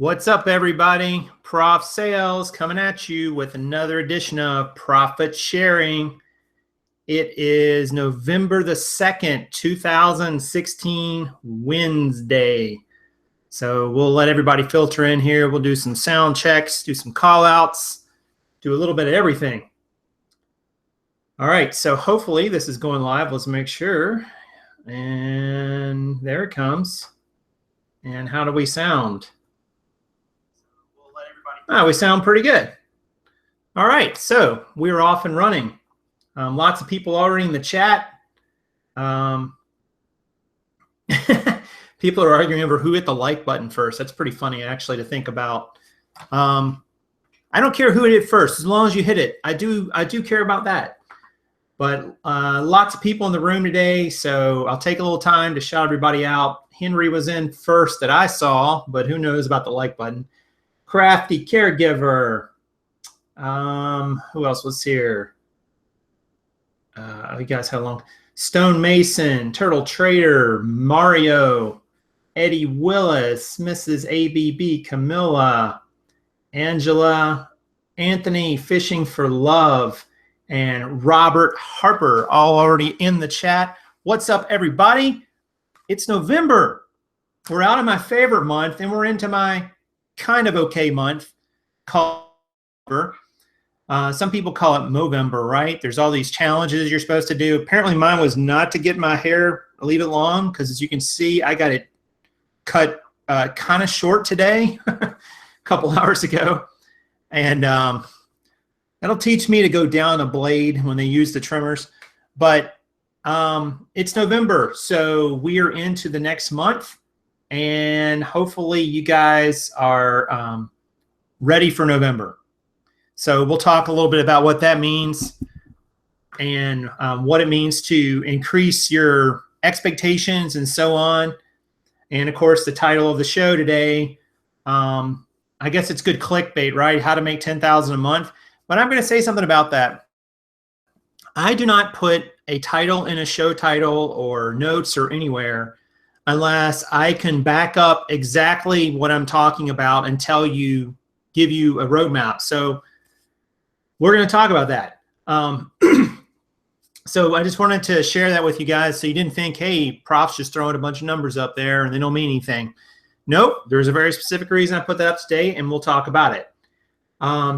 What's up, everybody? Prof Sales coming at you with another edition of Profit Sharing. It is November the 2nd, 2016, Wednesday. So we'll let everybody filter in here. We'll do some sound checks, do some call outs, do a little bit of everything. All right, so hopefully this is going live. Let's make sure. And there it comes. And how do we sound? Oh, we sound pretty good. All right, so we're off and running. Lots of people already in the chat. People are arguing over who hit the like button first. That's pretty funny, actually, to think about. I don't care who hit it first, as long as you hit it. I do care about that. But lots of people in the room today, so I'll take a little time to shout everybody out. Henry was in first that I saw, but who knows about the like button. Crafty Caregiver. Who else was here? You guys had a long. Stone Mason, Turtle Trader, Mario, Eddie Willis, Mrs. ABB, Camilla, Angela, Anthony Fishing for Love, and Robert Harper, all already in the chat. What's up, everybody? It's November. We're out of my favorite month, and we're into my kind of okay month called November. Some people call it Movember, right? There's all these challenges you're supposed to do. Apparently mine was not to get my hair, leave it long, because as you can see, I got it cut kind of short today, a couple hours ago. And that'll teach me to go down a blade when they use the trimmers. But it's November, so we are into the next month. And hopefully you guys are ready for November. So we'll talk a little bit about what that means and what it means to increase your expectations and so on. And of course, the title of the show today, I guess it's good clickbait, right? How to make $10,000 a month. But I'm going to say something about that. I do not put a title in a show title or notes or anywhere unless I can back up exactly what I'm talking about and give you a roadmap. So we're going to talk about that. So I just wanted to share that with you guys so you didn't think, hey, Prof's just throwing a bunch of numbers up there and they don't mean anything. Nope, there's a very specific reason I put that up today, and we'll talk about it.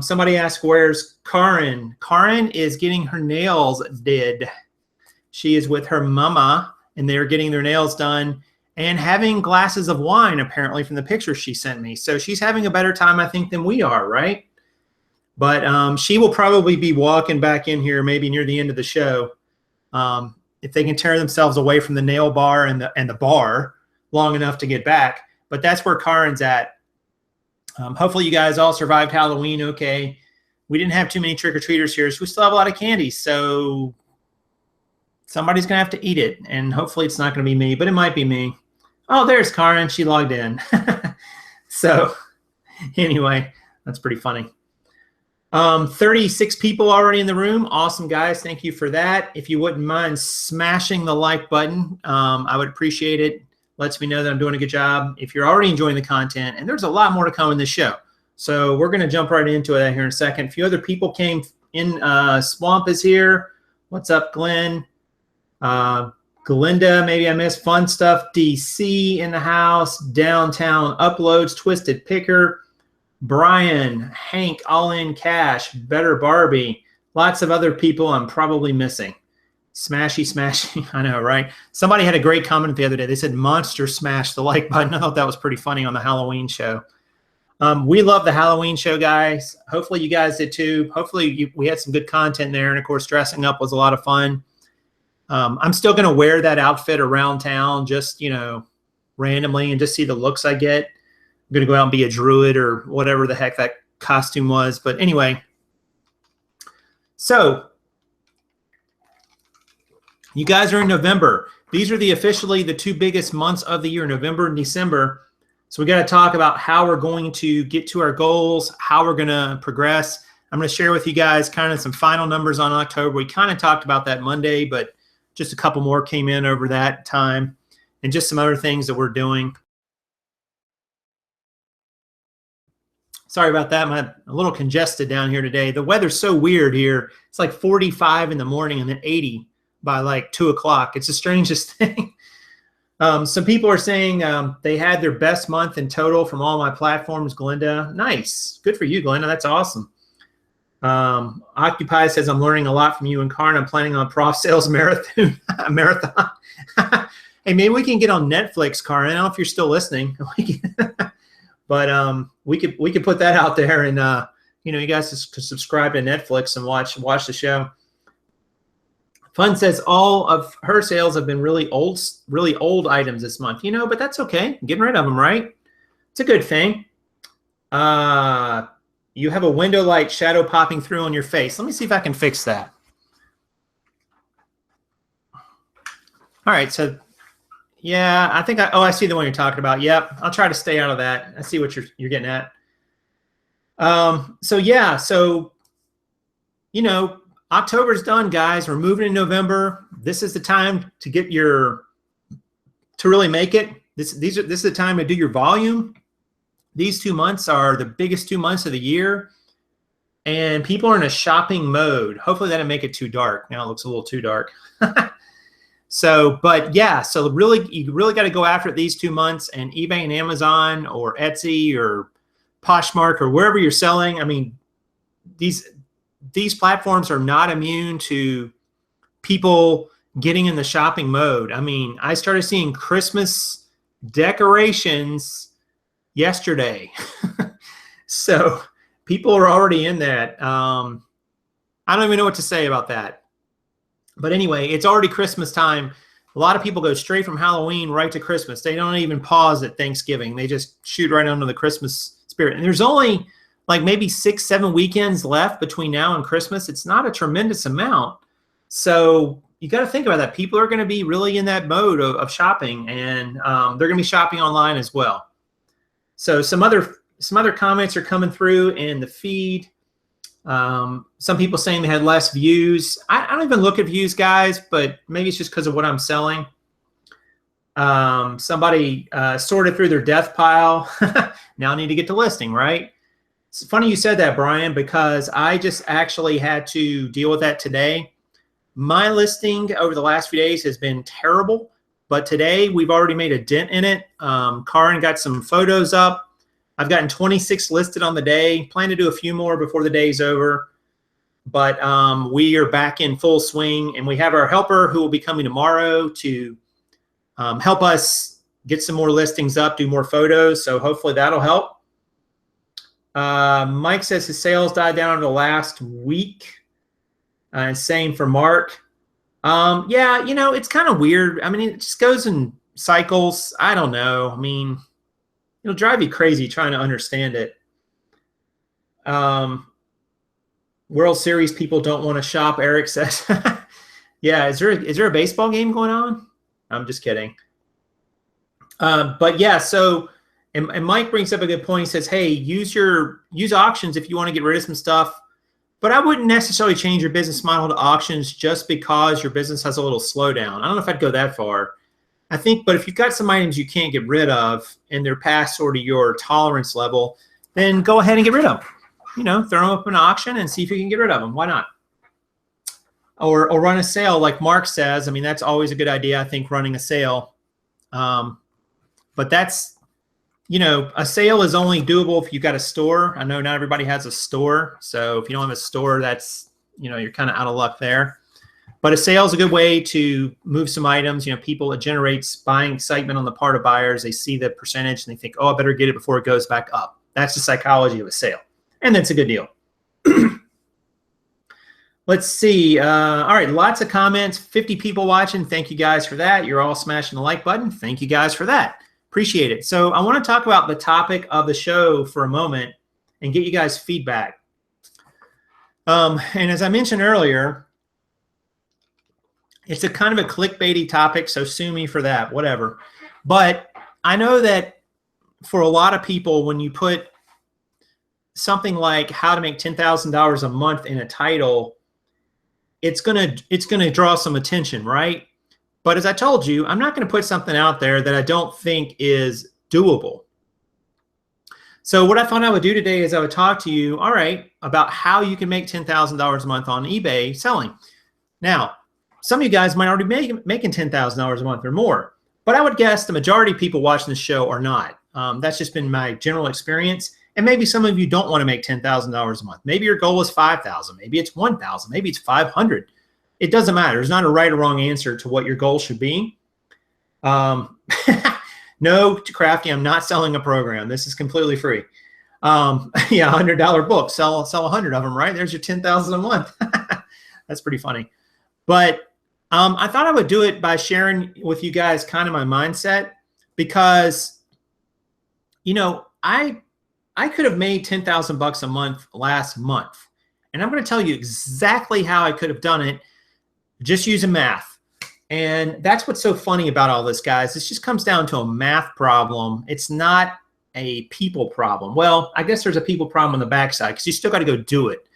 Somebody asked, where's Karin? Karin is getting her nails did. She is with her mama, and they're getting their nails done and having glasses of wine, apparently, from the picture she sent me. So she's having a better time, I think, than we are, right? But she will probably be walking back in here maybe near the end of the show. If they can tear themselves away from the nail bar and the bar long enough to get back. But that's where Karin's at. Hopefully you guys all survived Halloween okay. We didn't have too many trick-or-treaters here, so we still have a lot of candy. So somebody's going to have to eat it, and hopefully it's not going to be me, but it might be me. Oh, there's Karin. She logged in. So anyway, that's pretty funny. 36 people already in the room. Awesome, guys. Thank you for that. If you wouldn't mind smashing the like button, I would appreciate it. Lets me know that I'm doing a good job. If you're already enjoying the content, and there's a lot more to come in this show. So we're going to jump right into it here in a second. A few other people came in. Swamp is here. What's up, Glenn? Glinda, maybe I missed. Fun Stuff DC in the house. Downtown Uploads, Twisted Picker. Brian, Hank, All In Cash, Better Barbie. Lots of other people I'm probably missing. Smashy. I know, right? Somebody had a great comment the other day. They said, monster smash the like button. I thought that was pretty funny on the Halloween show. We love the Halloween show, guys. Hopefully you guys did too. Hopefully we had some good content there. And, of course, dressing up was a lot of fun. I'm still going to wear that outfit around town just, randomly and just see the looks I get. I'm going to go out and be a druid or whatever the heck that costume was. But anyway, so you guys are in November. These are officially the two biggest months of the year, November and December. So we got to talk about how we're going to get to our goals, how we're going to progress. I'm going to share with you guys kind of some final numbers on October. We kind of talked about that Monday, but just a couple more came in over that time, and just some other things that we're doing. Sorry about that. I'm a little congested down here today. The weather's so weird here. It's like 45 in the morning and then 80 by like 2 o'clock. It's the strangest thing. Some people are saying they had their best month in total from all my platforms, Glenda. Nice. Good for you, Glenda. That's awesome. Occupy says, I'm learning a lot from you and Karn. I'm planning on Prof Sales Marathon. Hey, maybe we can get on Netflix, Karn. I don't know if you're still listening. But we could put that out there, and you guys could subscribe to Netflix and watch the show. Fun says all of her sales have been really old items this month. But that's okay. Getting rid of them, right? It's a good thing. You have a window light shadow popping through on your face. Let me see if I can fix that. All right, so. Yeah, I think I see the one you're talking about. Yep, I'll try to stay out of that. I see what you're getting at. So October's done, guys. We're moving in November. This is the time to get to really make it. This is the time to do your volume. These 2 months are the biggest 2 months of the year, and people are in a shopping mode. Hopefully that didn't make it too dark. Now it looks a little too dark. So really, you really got to go after it these 2 months, and eBay and Amazon or Etsy or Poshmark or wherever you're selling. I mean, these platforms are not immune to people getting in the shopping mode. I mean, I started seeing Christmas decorations yesterday. So people are already in that. I don't even know what to say about that. But anyway, it's already Christmas time. A lot of people go straight from Halloween right to Christmas. They don't even pause at Thanksgiving. They just shoot right onto the Christmas spirit. And there's only like maybe 6-7 weekends left between now and Christmas. It's not a tremendous amount. So you got to think about that. People are going to be really in that mode of shopping, and they're going to be shopping online as well. So some other comments are coming through in the feed. Some people saying they had less views. I don't even look at views, guys, but maybe it's just because of what I'm selling. Somebody sorted through their death pile. Now I need to get to listing, right? It's funny you said that, Brian, because I just actually had to deal with that today. My listing over the last few days has been terrible, but today we've already made a dent in it. Karin got some photos up. I've gotten 26 listed on the day. Plan to do a few more before the day's over. But we are back in full swing, and we have our helper who will be coming tomorrow to help us get some more listings up, do more photos. So hopefully that'll help. Mike says his sales died down in the last week. And same for Mark. Yeah, it's kind of weird. I mean, it just goes in cycles. I don't know. I mean, it'll drive you crazy trying to understand it. World Series people don't want to shop, Eric says. Yeah, is there a baseball game going on? I'm just kidding. But yeah, so and Mike brings up a good point. He says, hey, use auctions if you want to get rid of some stuff. But I wouldn't necessarily change your business model to auctions just because your business has a little slowdown. I don't know if I'd go that far. I think, but if you've got some items you can't get rid of and they're past sort of your tolerance level, then go ahead and get rid of them. Throw them up in an auction and see if you can get rid of them. Why not? Or run a sale like Mark says. I mean, that's always a good idea, I think, running a sale. But that's, a sale is only doable if you've got a store. I know not everybody has a store. So if you don't have a store, that's, you're kind of out of luck there. But a sale is a good way to move some items. It generates buying excitement on the part of buyers. They see the percentage and they think, oh, I better get it before it goes back up. That's the psychology of a sale. And that's a good deal. Let's see. All right, lots of comments. 50 people watching. Thank you guys for that. You're all smashing the like button. Thank you guys for that. Appreciate it. So I want to talk about the topic of the show for a moment and get you guys feedback. And as I mentioned earlier, it's a kind of a clickbaity topic, so sue me for that, whatever. But I know that for a lot of people, when you put something like how to make $10,000 a month in a title, it's gonna draw some attention, right? But as I told you, I'm not going to put something out there that I don't think is doable. So what I thought I would do today is I would talk to you, all right, about how you can make $10,000 a month on eBay selling. Now, some of you guys might already be making $10,000 a month or more, but I would guess the majority of people watching this show are not. That's just been my general experience. And maybe some of you don't want to make $10,000 a month. Maybe your goal is 5,000. Maybe it's 1,000. Maybe it's 500. It doesn't matter. There's not a right or wrong answer to what your goal should be. No, Crafty, I'm not selling a program. This is completely free. Yeah, $100 book. Sell 100 of them, right? There's your 10,000 a month. That's pretty funny. But I thought I would do it by sharing with you guys kind of my mindset, because, you know, I could have made 10,000 bucks a month last month. And I'm going to tell you exactly how I could have done it just using math. And that's what's so funny about all this, guys. This just comes down to a math problem. It's not a people problem. Well, I guess there's a people problem on the backside because you still got to go do it.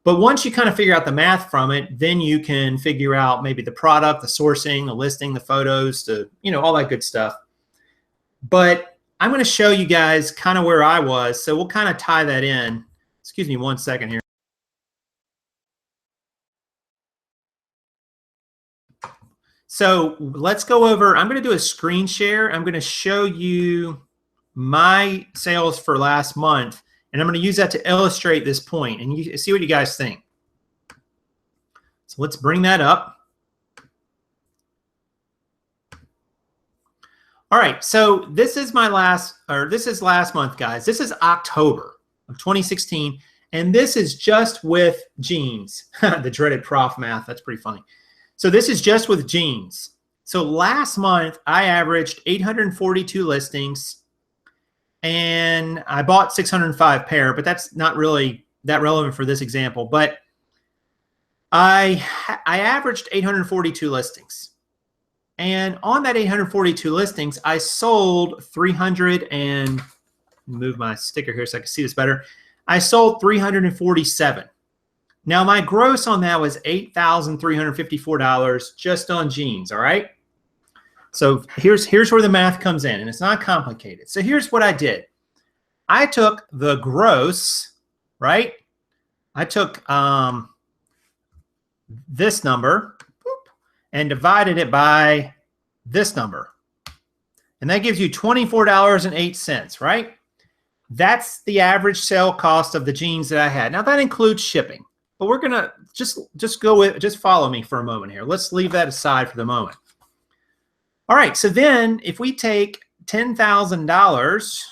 But once you kind of figure out the math from it, then you can figure out maybe the product, the sourcing, the listing, the photos, all that good stuff. But I'm going to show you guys kind of where I was. So we'll kind of tie that in. Excuse me 1 second here. So let's go over, I'm going to do a screen share. I'm going to show you my sales for last month, and I'm going to use that to illustrate this point, and you see what you guys think. So let's bring that up. All right, so this is last month, guys. This is October of 2016, and this is just with jeans. The dreaded prof math, that's pretty funny. So this is just with jeans. So last month, I averaged 842 listings, and I bought 605 pair, but that's not really that relevant for this example. But I averaged 842 listings. And on that 842 listings, I sold 300 and move my sticker here so I can see this better. I sold 347. Now my gross on that was $8,354 just on jeans, all right? So here's where the math comes in, and it's not complicated. So here's what I did. I took the gross, right? I took this number and divided it by this number. And that gives you $24.08, right? That's the average sale cost of the jeans that I had. Now that includes shipping. But we're gonna just follow me for a moment here. Let's leave that aside for the moment. All right, so then if we take $10,000,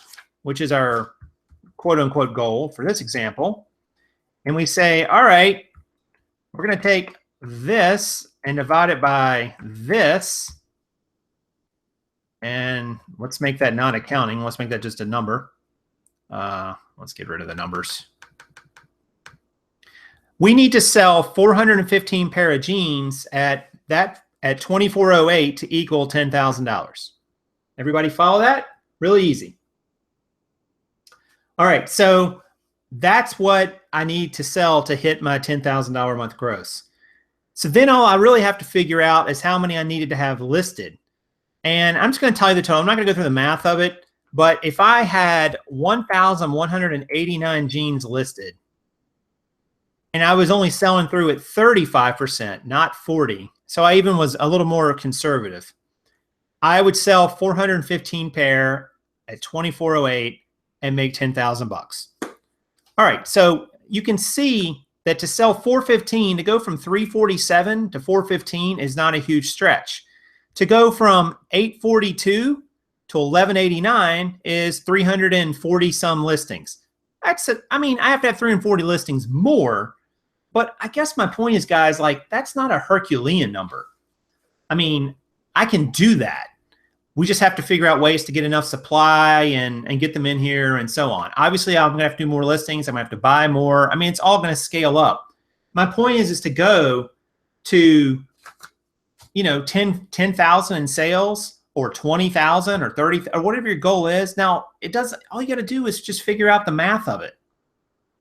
which is our quote unquote goal for this example, and we say, all right, we're gonna take this and divide it by this, and let's make that not accounting. Let's make that just a number. Let's get rid of the numbers. We need to sell 415 pair of jeans at $24.08 to equal $10,000. Everybody follow that? Really easy. All right, so that's what I need to sell to hit my $10,000 a month gross. So then all I really have to figure out is how many I needed to have listed. And I'm just going to tell you the total. I'm not going to go through the math of it, but if I had 1,189 jeans listed, and I was only selling through at 35%, not 40. So I even was a little more conservative. I would sell 415 pair at $24.08 and make 10,000 bucks. All right, so you can see that to sell 415, to go from 347 to 415 is not a huge stretch. To go from 842 to 1189 is 340 some listings. I have to have 340 listings more. But I guess my point is, guys, like, that's not a Herculean number. I mean, I can do that. We just have to figure out ways to get enough supply and get them in here and so on. Obviously, I'm going to have to do more listings. I'm going to have to buy more. I mean, it's all going to scale up. My point is to go to, 10,000 in sales, or 20,000 or 30 or whatever your goal is. Now, all you got to do is just figure out the math of it.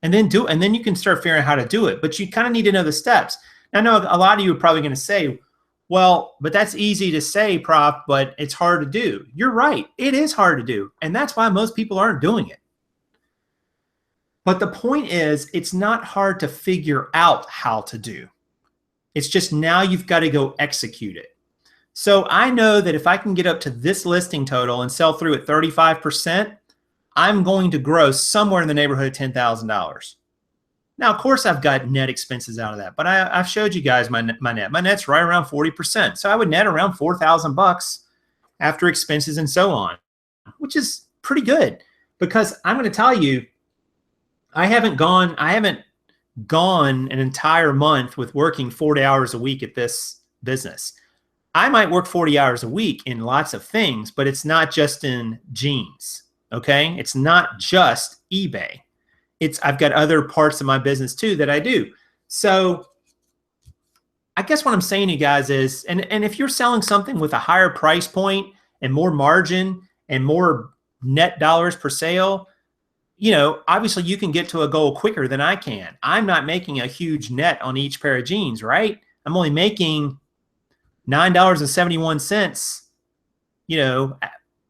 And then you can start figuring out how to do it. But you kind of need to know the steps. Now, I know a lot of you are probably going to say, well, but that's easy to say, Prof, but it's hard to do. You're right. It is hard to do. And that's why most people aren't doing it. But the point is, it's not hard to figure out how to do. It's just now you've got to go execute it. So I know that if I can get up to this listing total and sell through at 35%, I'm going to grow somewhere in the neighborhood of $10,000. Now, of course, I've got net expenses out of that, but I've showed you guys my net. My net's right around 40%. So I would net around $4,000 after expenses and so on, which is pretty good, because I'm going to tell you, I haven't gone an entire month with working 40 hours a week at this business. I might work 40 hours a week in lots of things, but it's not just in jeans. Okay. It's not just eBay. I've got other parts of my business too that I do. So I guess what I'm saying to you guys is, and if you're selling something with a higher price point and more margin and more net dollars per sale, you know, obviously you can get to a goal quicker than I can. I'm not making a huge net on each pair of jeans, right? I'm only making $9.71, you know,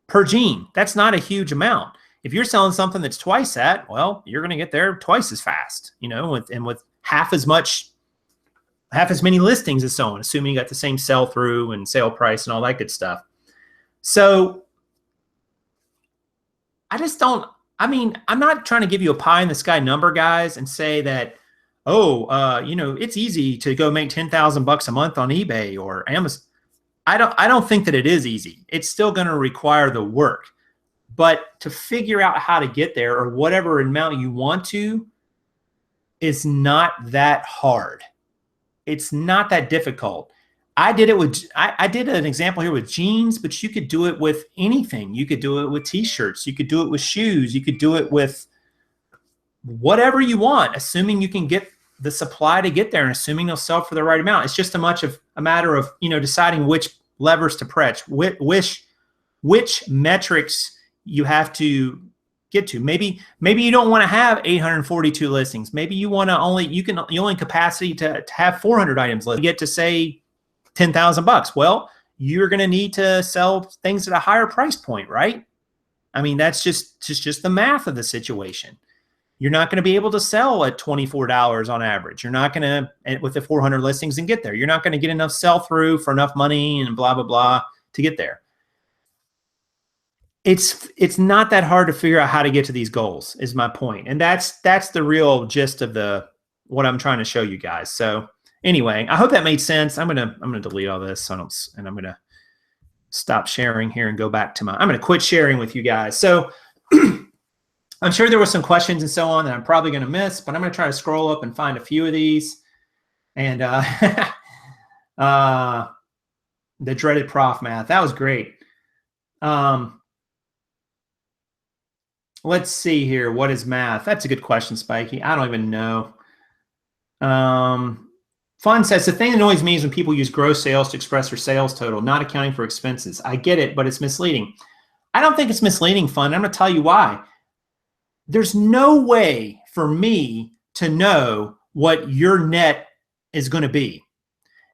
per jean. That's not a huge amount. If you're selling something that's twice that, well, you're going to get there twice as fast, you know, with half as many listings and so on, assuming you got the same sell through and sale price and all that good stuff. So I'm not trying to give you a pie in the sky number, guys, and say that, you know, it's easy to go make $10,000 a month on eBay or Amazon. I don't think that it is easy. It's still going to require the work, but to figure out how to get there, or whatever amount you want to, is not that hard. It's not that difficult. I did an example here with jeans, but you could do it with anything. You could do it with t-shirts. You could do it with shoes. You could do it with whatever you want, assuming you can get the supply to get there and assuming they'll sell for the right amount. It's just a matter of, you know, deciding which levers to press, which metrics you have to get to. Maybe you don't want to have 842 listings. Maybe you want to you only capacity to have 400 items listed. You get to say $10,000. Well, you're going to need to sell things at a higher price point, right? I mean, that's just the math of the situation. You're not going to be able to sell at $24 on average. You're not going to, with the 400 listings, and get there. You're not going to get enough sell through for enough money and blah, blah, blah to get there. It's not that hard to figure out how to get to these goals, is my point. And that's the real gist of what I'm trying to show you guys. So anyway, I hope that made sense. I'm gonna delete all this, and I'm gonna stop sharing here and go back to I'm gonna quit sharing with you guys. So I'm sure there were some questions and so on that I'm probably gonna miss, but I'm gonna try to scroll up and find a few of these. And the dreaded prof math, that was great. Let's see here. What is math? That's a good question, Spikey. I don't even know. Fun says, the thing that annoys me is when people use gross sales to express their sales total, not accounting for expenses. I get it, but it's misleading. I don't think it's misleading, Fun. I'm going to tell you why. There's no way for me to know what your net is going to be.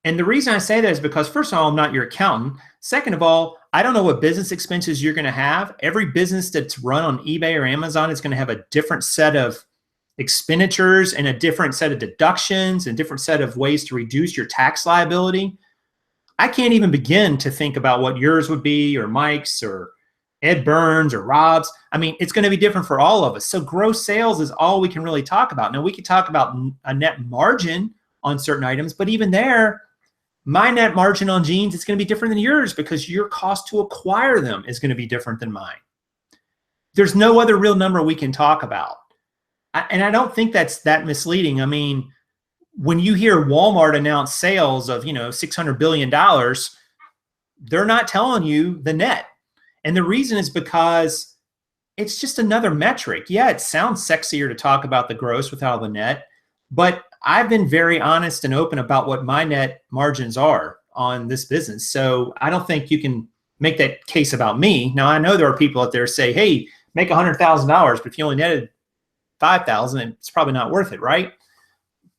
And the reason I say that is because, first of all, I'm not your accountant. Second of all, I don't know what business expenses you're going to have. Every business that's run on eBay or Amazon is going to have a different set of expenditures and a different set of deductions and a different set of ways to reduce your tax liability. I can't even begin to think about what yours would be, or Mike's, or Ed Burns, or Rob's. I mean, it's going to be different for all of us. So gross sales is all we can really talk about. Now, we could talk about a net margin on certain items, but even there, my net margin on jeans is going to be different than yours, because your cost to acquire them is going to be different than mine. There's no other real number we can talk about. And I don't think that's that misleading. I mean, when you hear Walmart announce sales of, $600 billion, they're not telling you the net. And the reason is because it's just another metric. Yeah, it sounds sexier to talk about the gross without the net, but I've been very honest and open about what my net margins are on this business. So I don't think you can make that case about me. Now, I know there are people out there say, hey, make $100,000, but if you only netted 5,000, it's probably not worth it, right?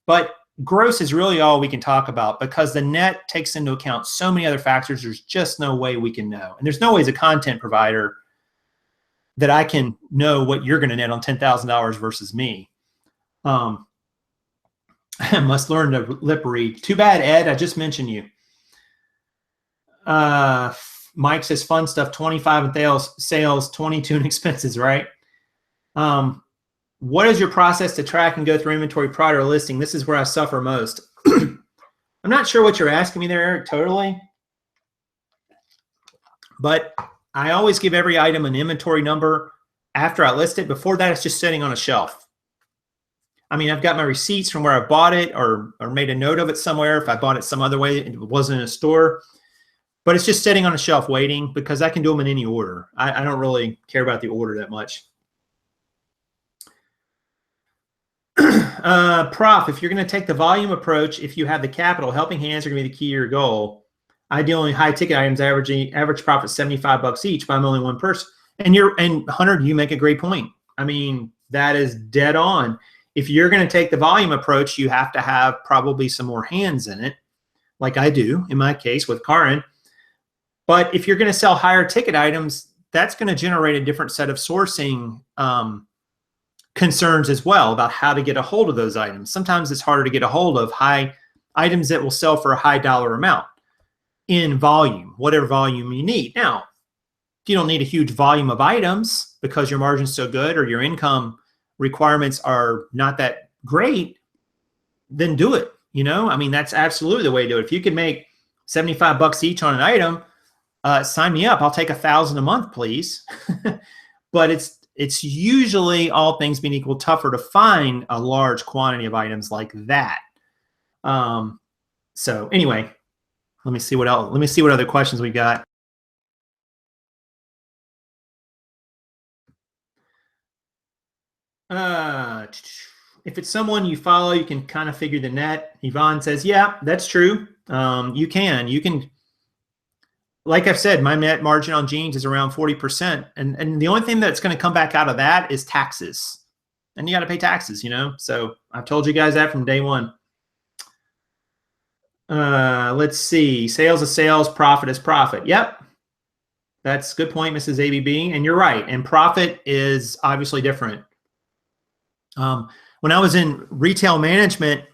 But gross is really all we can talk about, because the net takes into account so many other factors. There's just no way we can know. And there's no way as a content provider that I can know what you're going to net on $10,000 versus me. I must learn to lip read. Too bad, Ed. I just mentioned you. Mike says fun stuff, 25 in sales, 22 in expenses, right? What is your process to track and go through inventory prior to listing? This is where I suffer most. I'm not sure what you're asking me there, Eric, totally. But I always give every item an inventory number after I list it. Before that, it's just sitting on a shelf. I mean, I've got my receipts from where I bought it or made a note of it somewhere. If I bought it some other way, it wasn't in a store. But it's just sitting on a shelf waiting because I can do them in any order. I don't really care about the order that much. Prof, if you're going to take the volume approach, if you have the capital, helping hands are going to be the key to your goal. Ideally, high ticket items average profit $75 each, but I'm only one person. And Hunter, you make a great point. I mean, that is dead on. If you're going to take the volume approach, you have to have probably some more hands in it, like I do in my case with Karin. But if you're going to sell higher ticket items, that's going to generate a different set of sourcing concerns as well about how to get a hold of those items. Sometimes it's harder to get a hold of high items that will sell for a high dollar amount in volume, whatever volume you need. Now, if you don't need a huge volume of items because your margin's so good or your income requirements are not that great, then do it. You know, I mean, that's absolutely the way to do it. If you can make $75 each on an item, sign me up. I'll take 1,000 a month, please. But it's usually, all things being equal, tougher to find a large quantity of items like that. So anyway, let me see what else. Let me see what other questions we got. If it's someone you follow, you can kind of figure the net. Yvonne says, yeah, that's true. You can. Like I've said, my net margin on jeans is around 40%. And the only thing that's going to come back out of that is taxes. And you got to pay taxes, you know? So I've told you guys that from day one. Let's see. Sales is sales, profit is profit. Yep. That's a good point, Mrs. ABB. And you're right. And profit is obviously different. When I was in retail management,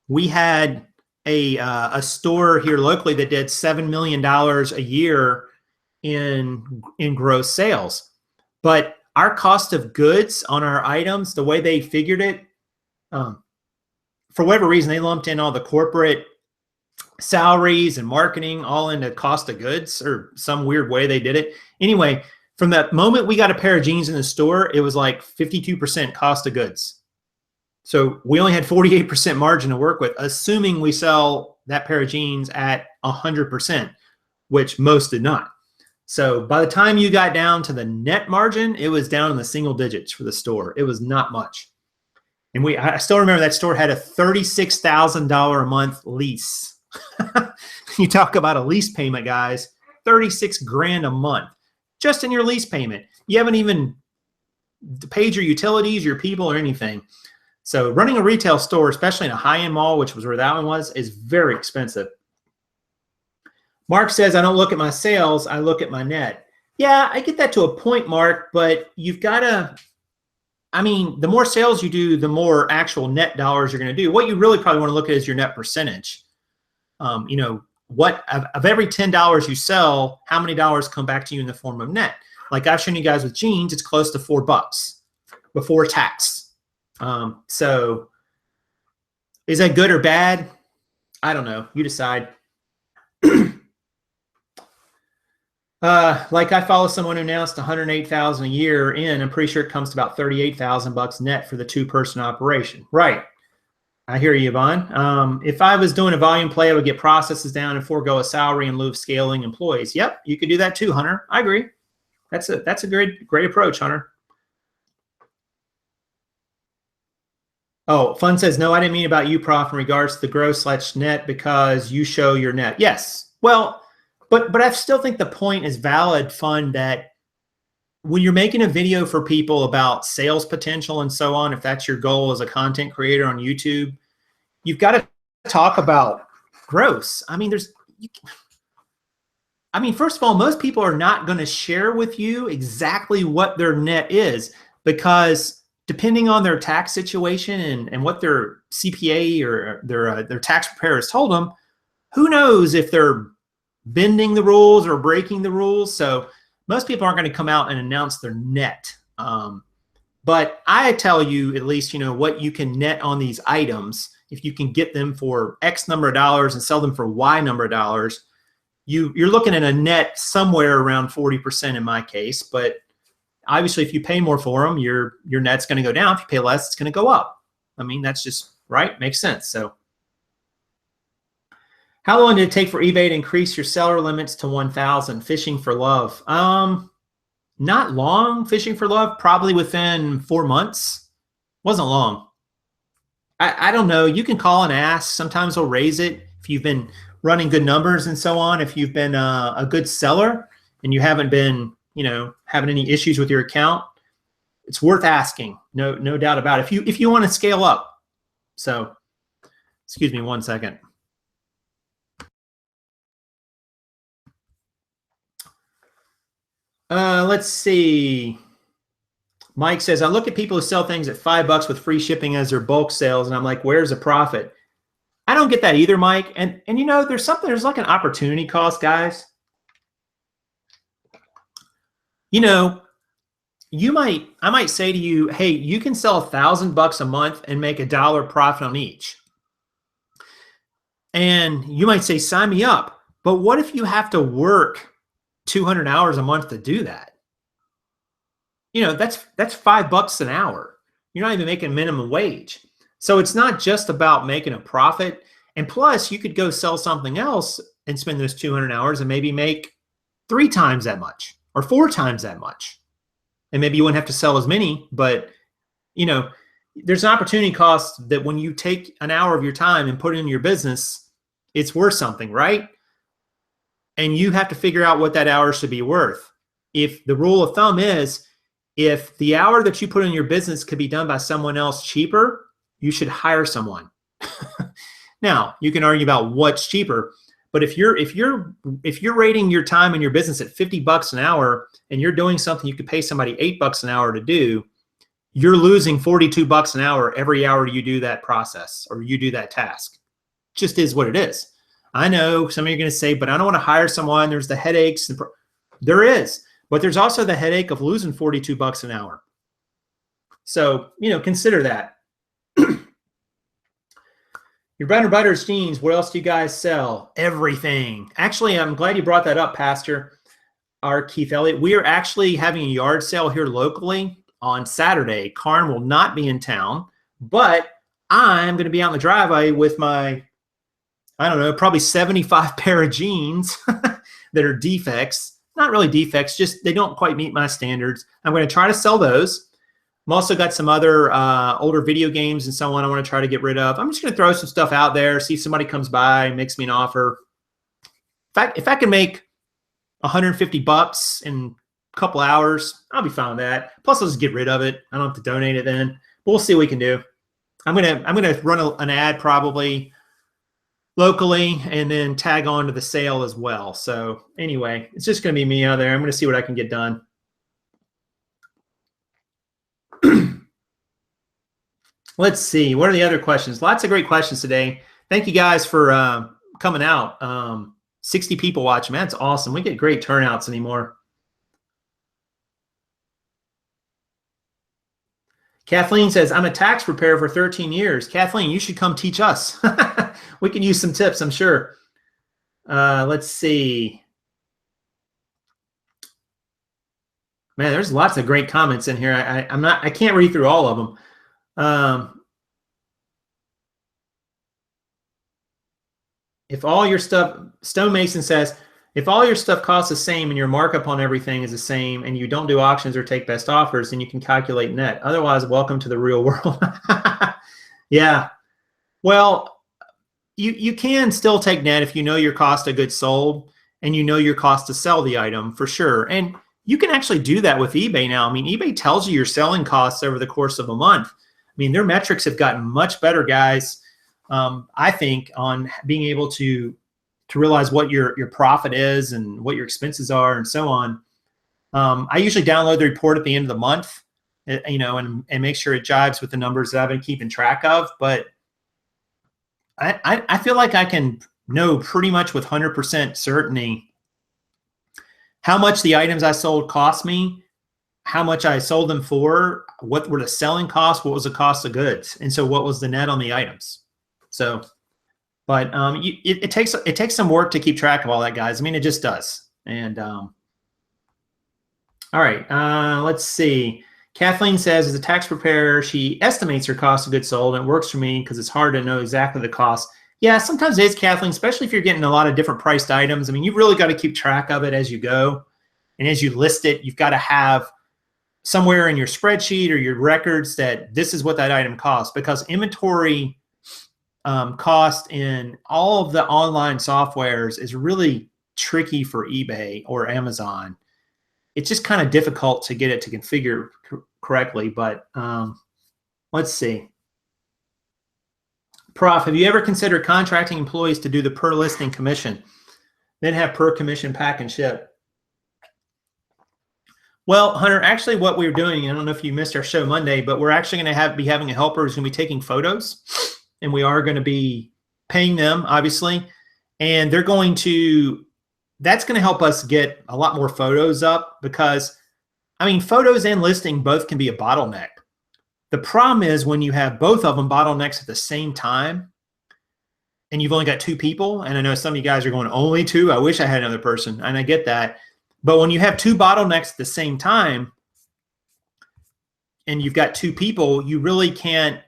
we had a store here locally that did $7 million a year in gross sales. But our cost of goods on our items, the way they figured it, for whatever reason, they lumped in all the corporate salaries and marketing all into cost of goods, or some weird way they did it. Anyway, from that moment we got a pair of jeans in the store, it was like 52% cost of goods. So we only had 48% margin to work with, assuming we sell that pair of jeans at 100%, which most did not. So by the time you got down to the net margin, it was down in the single digits for the store. It was not much. And I still remember that store had a $36,000 a month lease. You talk about a lease payment, guys, 36 grand a month just in your lease payment. You haven't even paid your utilities, your people, or anything. So running a retail store, especially in a high-end mall, which was where that one was, is very expensive. Mark says, I don't look at my sales, I look at my net. Yeah, I get that to a point, Mark, but you've got to, I mean, the more sales you do, the more actual net dollars you're going to do. What you really probably want to look at is your net percentage. You know, what of every $10 you sell, how many dollars come back to you in the form of net? Like I've shown you guys with jeans, it's close to $4 before tax. So is that good or bad? I don't know. You decide. Like I follow someone who announced $108,000 a year in. I'm pretty sure it comes to about $38,000 net for the 2-person operation. Right. I hear you, Yvonne. If I was doing a volume play, I would get processes down and forego a salary in lieu of scaling employees. Yep, you could do that too, Hunter. I agree. That's a great approach, Hunter. Oh, Fun says, no, I didn't mean about you, Prof, in regards to the gross/net because you show your net. Yes. Well, but I still think the point is valid, Fun, that when you're making a video for people about sales potential and so on, if that's your goal as a content creator on YouTube, you've got to talk about gross. I mean, I mean, first of all, most people are not going to share with you exactly what their net is, because depending on their tax situation and what their CPA or their tax preparer has told them, who knows if they're bending the rules or breaking the rules. So most people aren't going to come out and announce their net. But I tell you, at least, what you can net on these items. If you can get them for X number of dollars and sell them for Y number of dollars, you're looking at a net somewhere around 40% in my case. But obviously, if you pay more for them, your net's going to go down. If you pay less, it's going to go up. I mean, that's just right. Makes sense. So how long did it take for eBay to increase your seller limits to 1,000? Fishing for love. Not long. Fishing for love, probably within 4 months. Wasn't long. I don't know. You can call and ask. Sometimes they'll raise it if you've been running good numbers and so on. If you've been a good seller and you haven't been, having any issues with your account, it's worth asking. No doubt about it. If you want to scale up. So, excuse me 1 second. Let's see. Mike says, I look at people who sell things at $5 with free shipping as their bulk sales, and I'm like, where's the profit? I don't get that either, Mike. And there's like an opportunity cost, guys. I might say to you, hey, you can sell $1,000 a month and make $1 profit on each. And you might say, sign me up. But what if you have to work 200 hours a month to do that? That's $5 an hour. You're not even making minimum wage. So it's not just about making a profit. And plus, you could go sell something else and spend those 200 hours and maybe make 3 times that much or 4 times that much. And maybe you wouldn't have to sell as many, but there's an opportunity cost that when you take an hour of your time and put it in your business, it's worth something, right? And you have to figure out what that hour should be worth. If the rule of thumb is, if the hour that you put in your business could be done by someone else cheaper, you should hire someone. Now, you can argue about what's cheaper, but if you're rating your time in your business at $50 an hour and you're doing something you could pay somebody $8 an hour to do, you're losing $42 an hour every hour you do that process or you do that task. Just is what it is. I know some of you are going to say, but I don't want to hire someone. There's the headaches. There is, but there's also the headache of losing $42 an hour. So, consider that. Your bread and butter is jeans. What else do you guys sell? Everything. Actually, I'm glad you brought that up, Pastor. Our Keith Elliott. We are actually having a yard sale here locally on Saturday. Karn will not be in town, but I'm going to be out in the driveway with my, I don't know, probably 75 pair of jeans that are defects. Not really defects, just they don't quite meet my standards. I'm going to try to sell those. I'm also got some other older video games and so on I want to try to get rid of. I'm just going to throw some stuff out there, see if somebody comes by, makes me an offer. If I can make $150 in a couple hours, I'll be fine with that. Plus, I'll just get rid of it. I don't have to donate it then. But we'll see what we can do. I'm gonna run an ad probably locally and then tag on to the sale as well. So anyway, it's just going to be me out there. I'm going to see what I can get done. Let's see. What are the other questions? Lots of great questions today. Thank you guys for coming out. 60 people watching. Man, that's awesome. We get great turnouts anymore. Kathleen says, I'm a tax preparer for 13 years. Kathleen, you should come teach us. We can use some tips, I'm sure. Let's see. Man, there's lots of great comments in here. I can't read through all of them. If all your stuff, Stonemason says, if all your stuff costs the same and your markup on everything is the same and you don't do auctions or take best offers, then you can calculate net. Otherwise, welcome to the real world. Yeah. Well, you can still take net if you know your cost of goods sold and you know your cost to sell the item for sure. And you can actually do that with eBay now. I mean, eBay tells you your selling costs over the course of a month. I mean, their metrics have gotten much better, guys, I think, on being able to to realize what your profit is and what your expenses are and so on. I usually download the report at the end of the month, you know, and make sure it jives with the numbers that I've been keeping track of. But I feel like I can know pretty much with 100% certainty how much the items I sold cost me, how much I sold them for, what were the selling costs, what was the cost of goods, and so what was the net on the items. So, but it takes some work to keep track of all that, guys. I mean, it just does. And all right, let's see. Kathleen says, as a tax preparer, she estimates her cost of goods sold, and it works for me because it's hard to know exactly the cost. Yeah, sometimes it is, Kathleen, especially if you're getting a lot of different priced items. I mean, you've really got to keep track of it as you go. And as you list it, you've got to have somewhere in your spreadsheet or your records that this is what that item costs, because inventory cost in all of the online softwares is really tricky for eBay or Amazon. It's just kind of difficult to get it to configure correctly. But let's see. Prof, have you ever considered contracting employees to do the per listing commission, then have per commission pack and ship? Well, Hunter, actually what we're doing, I don't know if you missed our show Monday, but we're actually going to be having a helper who's going to be taking photos, and we are going to be paying them, obviously, and they're going to, that's going to help us get a lot more photos up, because, I mean, photos and listing both can be a bottleneck. The problem is when you have both of them bottlenecks at the same time, and you've only got two people, and I know some of you guys are going, only two? I wish I had another person, and I get that. But when you have two bottlenecks at the same time, and you've got two people, you really can't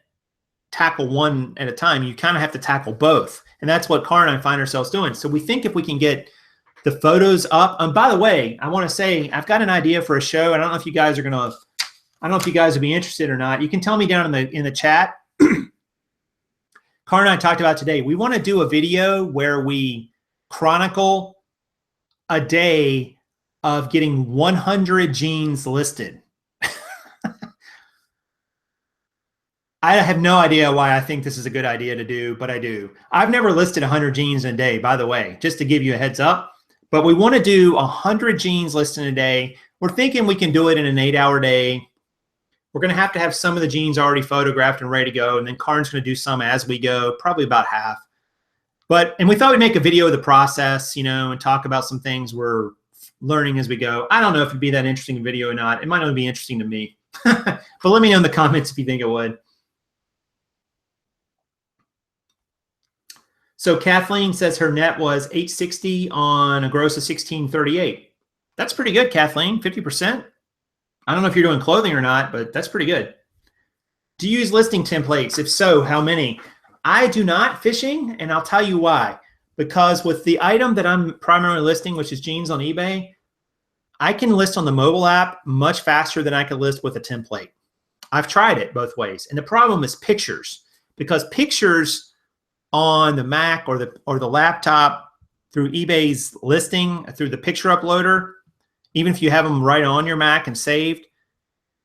tackle one at a time. You kind of have to tackle both. And that's what Cara and I find ourselves doing. So we think if we can get the photos up, and by the way, I want to say, I've got an idea for a show. I don't know if you guys are going to, I don't know if you guys would be interested or not. You can tell me down in the chat. Cara and I talked about today. We want to do a video where we chronicle a day of getting 100 jeans listed. I have no idea why I think this is a good idea to do, but I do. I've never listed 100 jeans in a day, by the way, just to give you a heads up. But we want to do 100 jeans listed in a day. We're thinking we can do it in an 8-hour day. We're going to have some of the jeans already photographed and ready to go, and then Karen's going to do some as we go, probably about half. And we thought we'd make a video of the process, you know, and talk about some things we're learning as we go. I don't know if it'd be that interesting a video or not. It might only be interesting to me. But let me know in the comments if you think it would. So Kathleen says her net was 860 on a gross of 1638. That's pretty good, Kathleen, 50%. I don't know if you're doing clothing or not, but that's pretty good. Do you use listing templates? If so, how many? I do not, fishing, and I'll tell you why. Because with the item that I'm primarily listing, which is jeans on eBay, I can list on the mobile app much faster than I could list with a template. I've tried it both ways. And the problem is pictures, because pictures on the Mac or the laptop through eBay's listing, through the picture uploader, even if you have them right on your Mac and saved,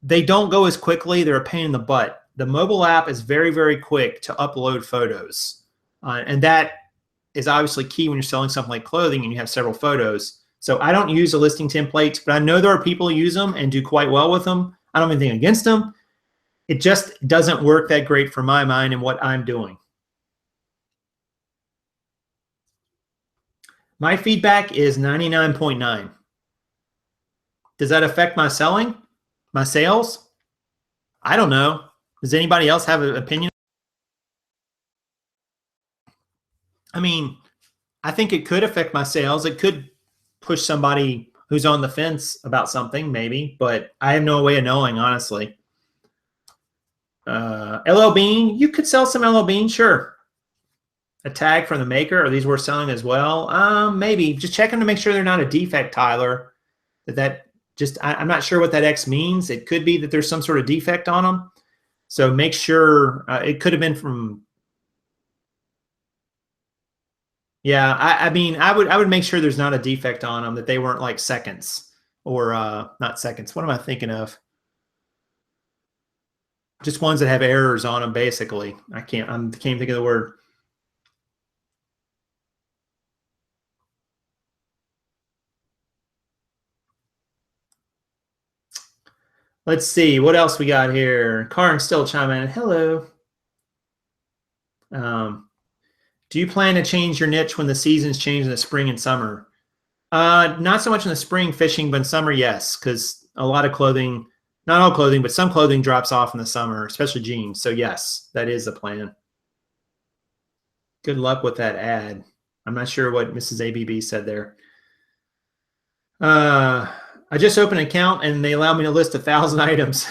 they don't go as quickly. They're a pain in the butt. The mobile app is very, very quick to upload photos. And that is obviously key when you're selling something like clothing and you have several photos. So I don't use the listing templates, but I know there are people who use them and do quite well with them. I don't have anything against them. It just doesn't work that great for my mind and what I'm doing. My feedback is 99.9. Does that affect my selling, my sales? I don't know. Does anybody else have an opinion? I mean, I think it could affect my sales. It could push somebody who's on the fence about something, maybe, but I have no way of knowing, honestly. LL Bean, you could sell some LL Bean, sure. A tag from the maker, are these worth selling as well? Maybe. Just check them to make sure they're not a defect, Tyler. I'm not sure what that X means. It could be that there's some sort of defect on them. So make sure, it could have been from, yeah, I mean, I would make sure there's not a defect on them, that they weren't like seconds or not seconds. What am I thinking of? Just ones that have errors on them, basically. I can't think of the word. Let's see what else we got here. Karin still chiming in. Hello. Do you plan to change your niche when the seasons change in the spring and summer? Not so much in the spring fishing, but in summer, yes, because a lot of clothing, not all clothing, but some clothing drops off in the summer, especially jeans. So yes, that is the plan. Good luck with that ad. I'm not sure what Mrs. ABB said there. I just opened an account and they allow me to list 1,000 items.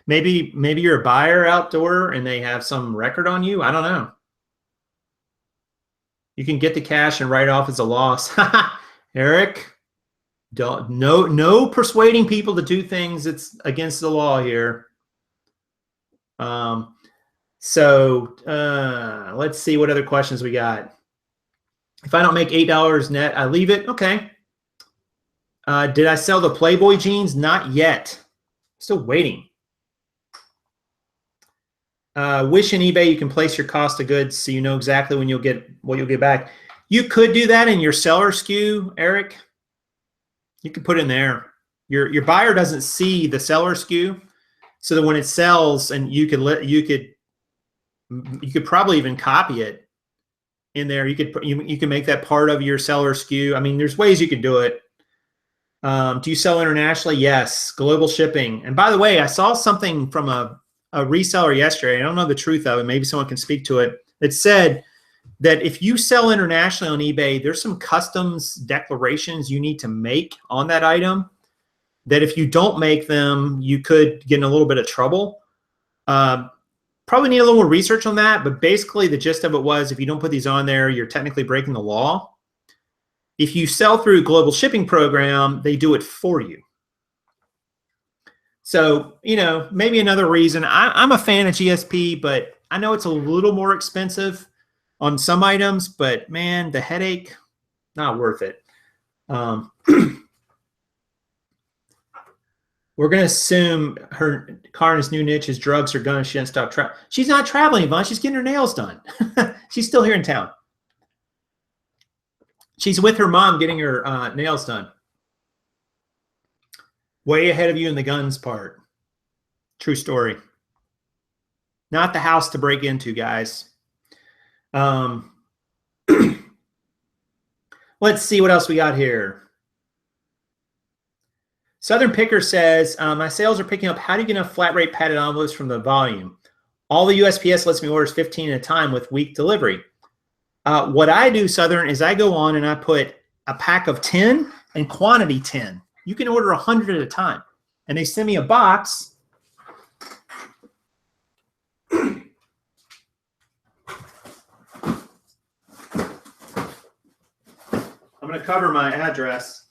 maybe you're a buyer outdoor and they have some record on you. I don't know. You can get the cash and write off as a loss. Eric, no persuading people to do things that's against the law here. Let's see what other questions we got. If I don't make $8 net, I leave it. Okay. Did I sell the Playboy jeans? Not yet. Still waiting. Wish in eBay you can place your cost of goods so you know exactly when what you'll get back. You could do that in your seller SKU, Eric. You could put in there. Your buyer doesn't see the seller SKU, so that when it sells, and you could probably even copy it in there. You can make that part of your seller SKU. I mean, there's ways you can do it. Do you sell internationally? Yes, global shipping. And by the way, I saw something from a reseller yesterday. I don't know the truth of it. Maybe someone can speak to it. It said that if you sell internationally on eBay, there's some customs declarations you need to make on that item, that if you don't make them, you could get in a little bit of trouble. Probably need a little more research on that, but basically the gist of it was, if you don't put these on there, you're technically breaking the law. If you sell through global shipping program, they do it for you. So, maybe another reason. I'm a fan of GSP, but I know it's a little more expensive on some items, but man, the headache, not worth it. We're going to assume Karin's new niche is drugs or guns. She didn't stop traveling. She's not traveling, Yvonne. She's getting her nails done. She's still here in town. She's with her mom getting her nails done. Way ahead of you in the guns part. True story. Not the house to break into, guys. Let's see what else we got here. Southern Picker says, my sales are picking up. How do you get enough flat rate padded envelopes from the volume? All the USPS lets me order 15 at a time with week delivery. What I do, Southern, is I go on and I put a pack of 10 and quantity 10. You can order 100 at a time. And they send me a box. I'm going to cover my address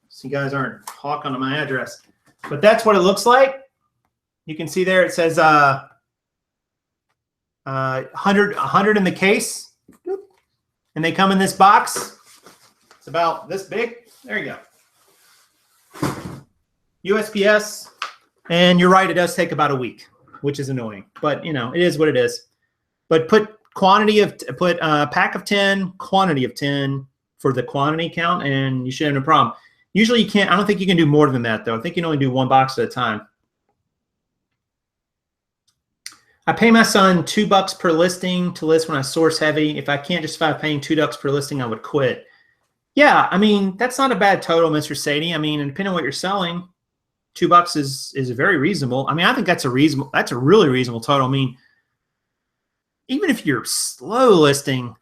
so you guys aren't hawking on my address. But that's what it looks like. You can see there it says 100 in the case. And they come in this box. It's about this big. There you go. USPS. And you're right, it does take about a week, which is annoying. But, it is what it is. But put pack of 10, quantity of 10 for the quantity count, and you should have no problem. Usually you can't. I don't think you can do more than that, though. I think you can only do one box at a time. I pay my son $2 per listing to list when I source heavy. If I can't justify paying $2 per listing, I would quit. Yeah, I mean, that's not a bad total, Mr. Sadie. I mean, and depending on what you're selling, $2 is very reasonable. I mean, I think that's a really reasonable total. I mean, even if you're slow listing,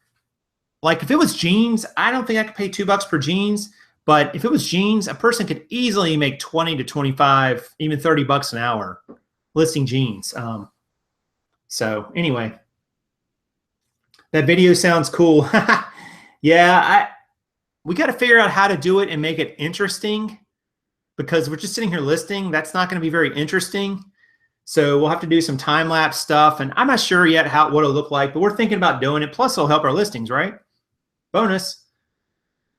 like if it was jeans, I don't think I could pay $2 per jeans. But if it was jeans, a person could easily make 20 to 25, even $30 an hour listing jeans. So anyway, that video sounds cool. Yeah, we got to figure out how to do it and make it interesting, because we're just sitting here listing. That's not going to be very interesting. So we'll have to do some time-lapse stuff. And I'm not sure yet what it'll look like, but we're thinking about doing it. Plus, it'll help our listings, right? Bonus.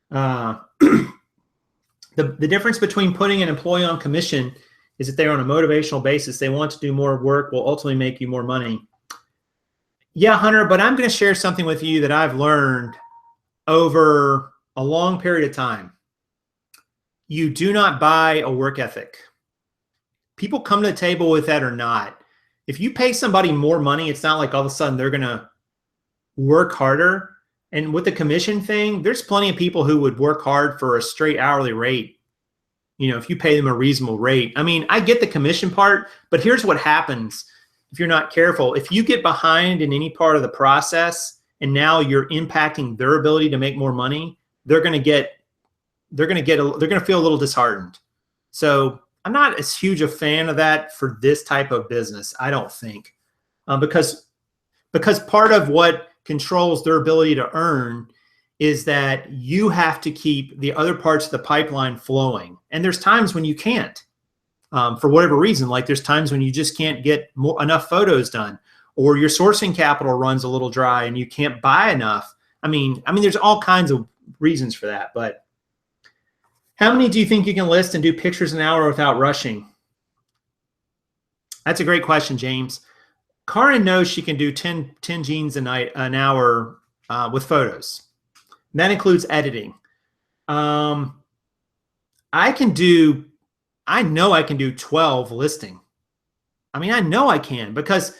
The difference between putting an employee on commission is that they're on a motivational basis. They want to do more work, will ultimately make you more money. Yeah, Hunter, but I'm going to share something with you that I've learned over a long period of time. You do not buy a work ethic. people come to the table with that or not. If you pay somebody more money, it's not like all of a sudden they're going to work harder. And with the commission thing, there's plenty of people who would work hard for a straight hourly rate. You know, if you pay them a reasonable rate. I mean, I get the commission part, but here's what happens if you're not careful. If you get behind in any part of the process and now you're impacting their ability to make more money, they're going to feel a little disheartened. So I'm not as huge a fan of that for this type of business, I don't think, because part of what controls their ability to earn is that you have to keep the other parts of the pipeline flowing. And there's times when you can't, for whatever reason. Like there's times when you just can't get enough photos done, or your sourcing capital runs a little dry and you can't buy enough. I mean, there's all kinds of reasons for that. But how many do you think you can list and do pictures an hour without rushing? That's a great question, James. Karin knows she can do 10 jeans an hour with photos. And that includes editing. I know I can do 12 listing. I mean, I know I can, because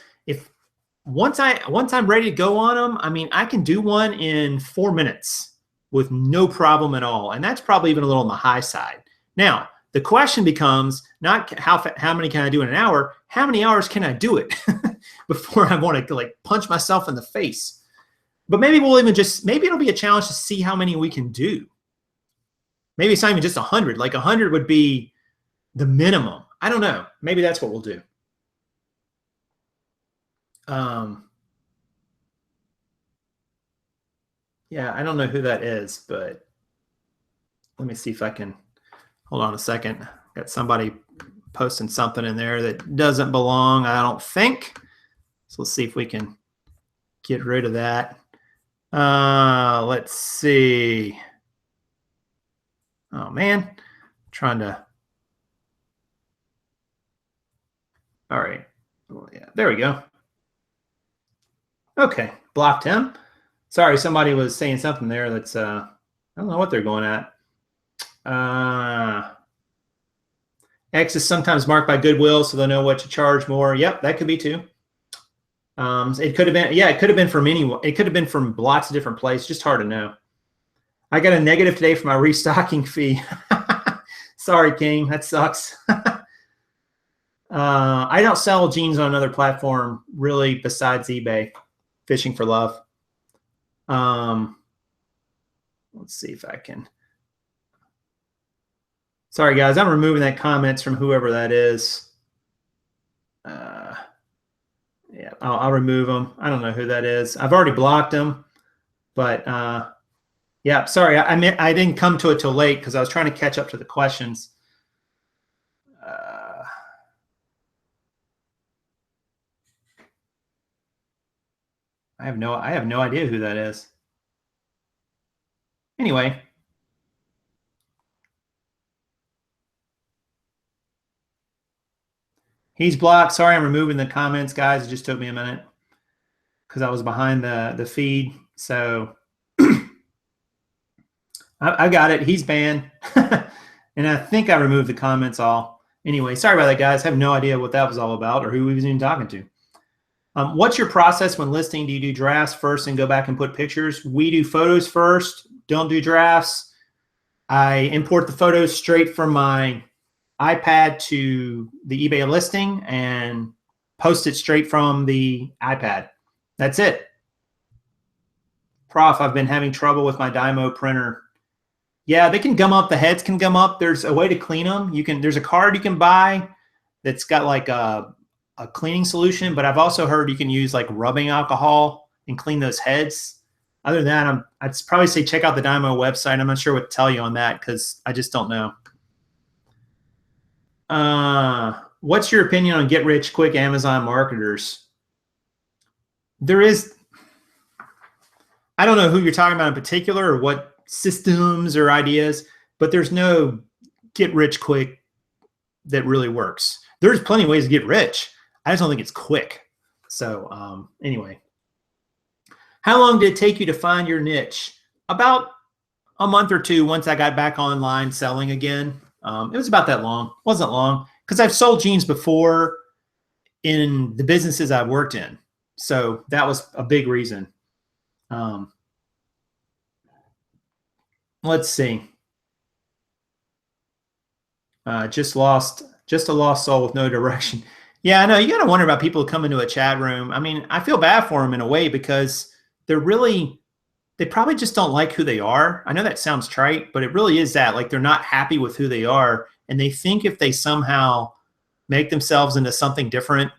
once I'm ready to go on them, I mean, I can do one in 4 minutes with no problem at all. And that's probably even a little on the high side. Now, the question becomes not how many can I do in an hour, how many hours can I do it before I want to like punch myself in the face. But maybe maybe it'll be a challenge to see how many we can do. Maybe it's not even just 100. Like 100 would be the minimum. I don't know. Maybe that's what we'll do. Yeah, I don't know who that is, but let me see if I can, hold on a second. Got somebody posting something in there that doesn't belong, I don't think. So let's see if we can get rid of that. Let's see. Oh man, trying to. All right. Well, yeah, there we go. Okay, blocked him. Sorry, somebody was saying something there that's I don't know what they're going at. X is sometimes marked by Goodwill, so they'll know what to charge more. Yep, that could be too. It could have been, yeah, it could have been from anyone. It could have been from lots of different places. Just hard to know. I got a negative today for my restocking fee. Sorry, King, that sucks. I don't sell jeans on another platform really besides eBay. Fishing for love. Let's see if I can. Sorry, guys, I'm removing that comments from whoever that is. Yeah, I'll remove them. I don't know who that is. I've already blocked them, but yeah, sorry, I didn't come to it till late because I was trying to catch up to the questions. I have no idea who that is. Anyway. He's blocked. Sorry, I'm removing the comments, guys. It just took me a minute because I was behind the feed. So I got it. He's banned. And I think I removed the comments all. Anyway, sorry about that, guys. I have no idea what that was all about or who he was even talking to. What's your process when listing? Do you do drafts first and go back and put pictures? We do photos first. Don't do drafts. I import the photos straight from my iPad to the eBay listing and post it straight from the iPad. That's it. Prof, I've been having trouble with my Dymo printer. Yeah, they can gum up. The heads can gum up. There's a way to clean them. There's a card you can buy that's got like a cleaning solution, but I've also heard you can use like rubbing alcohol and clean those heads. Other than that, I'd probably say check out the Dymo website. I'm not sure what to tell you on that because I just don't know. What's your opinion on get rich quick Amazon marketers? I don't know who you're talking about in particular or what systems or ideas, but there's no get rich quick that really works. There's plenty of ways to get rich. I just don't think it's quick. So anyway, how long did it take you to find your niche? About a month or two once I got back online selling again. It was about that long. It wasn't long. because I've sold jeans before in the businesses I've worked in. So that was a big reason. Let's see. Just a lost soul with no direction. Yeah, I know. You got to wonder about people who come into a chat room. I mean, I feel bad for them in a way because they probably just don't like who they are. I know that sounds trite, but it really is that. Like, they're not happy with who they are. And they think if they somehow make themselves into something different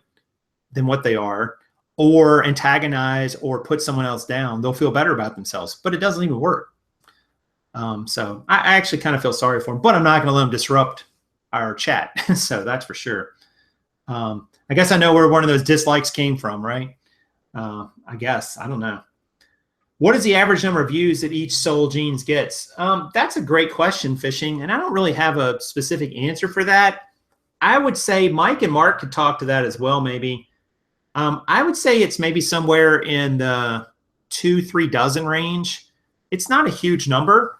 than what they are, or antagonize or put someone else down, they'll feel better about themselves. But it doesn't even work. So I actually kind of feel sorry for them, but I'm not going to let them disrupt our chat. So that's for sure. I guess I know where one of those dislikes came from, right? I guess. I don't know. What is the average number of views that each sold jeans gets? That's a great question, Fishing, and I don't really have a specific answer for that. I would say Mike and Mark could talk to that as well, maybe. I would say it's maybe somewhere in the 2-3 dozen range. It's not a huge number.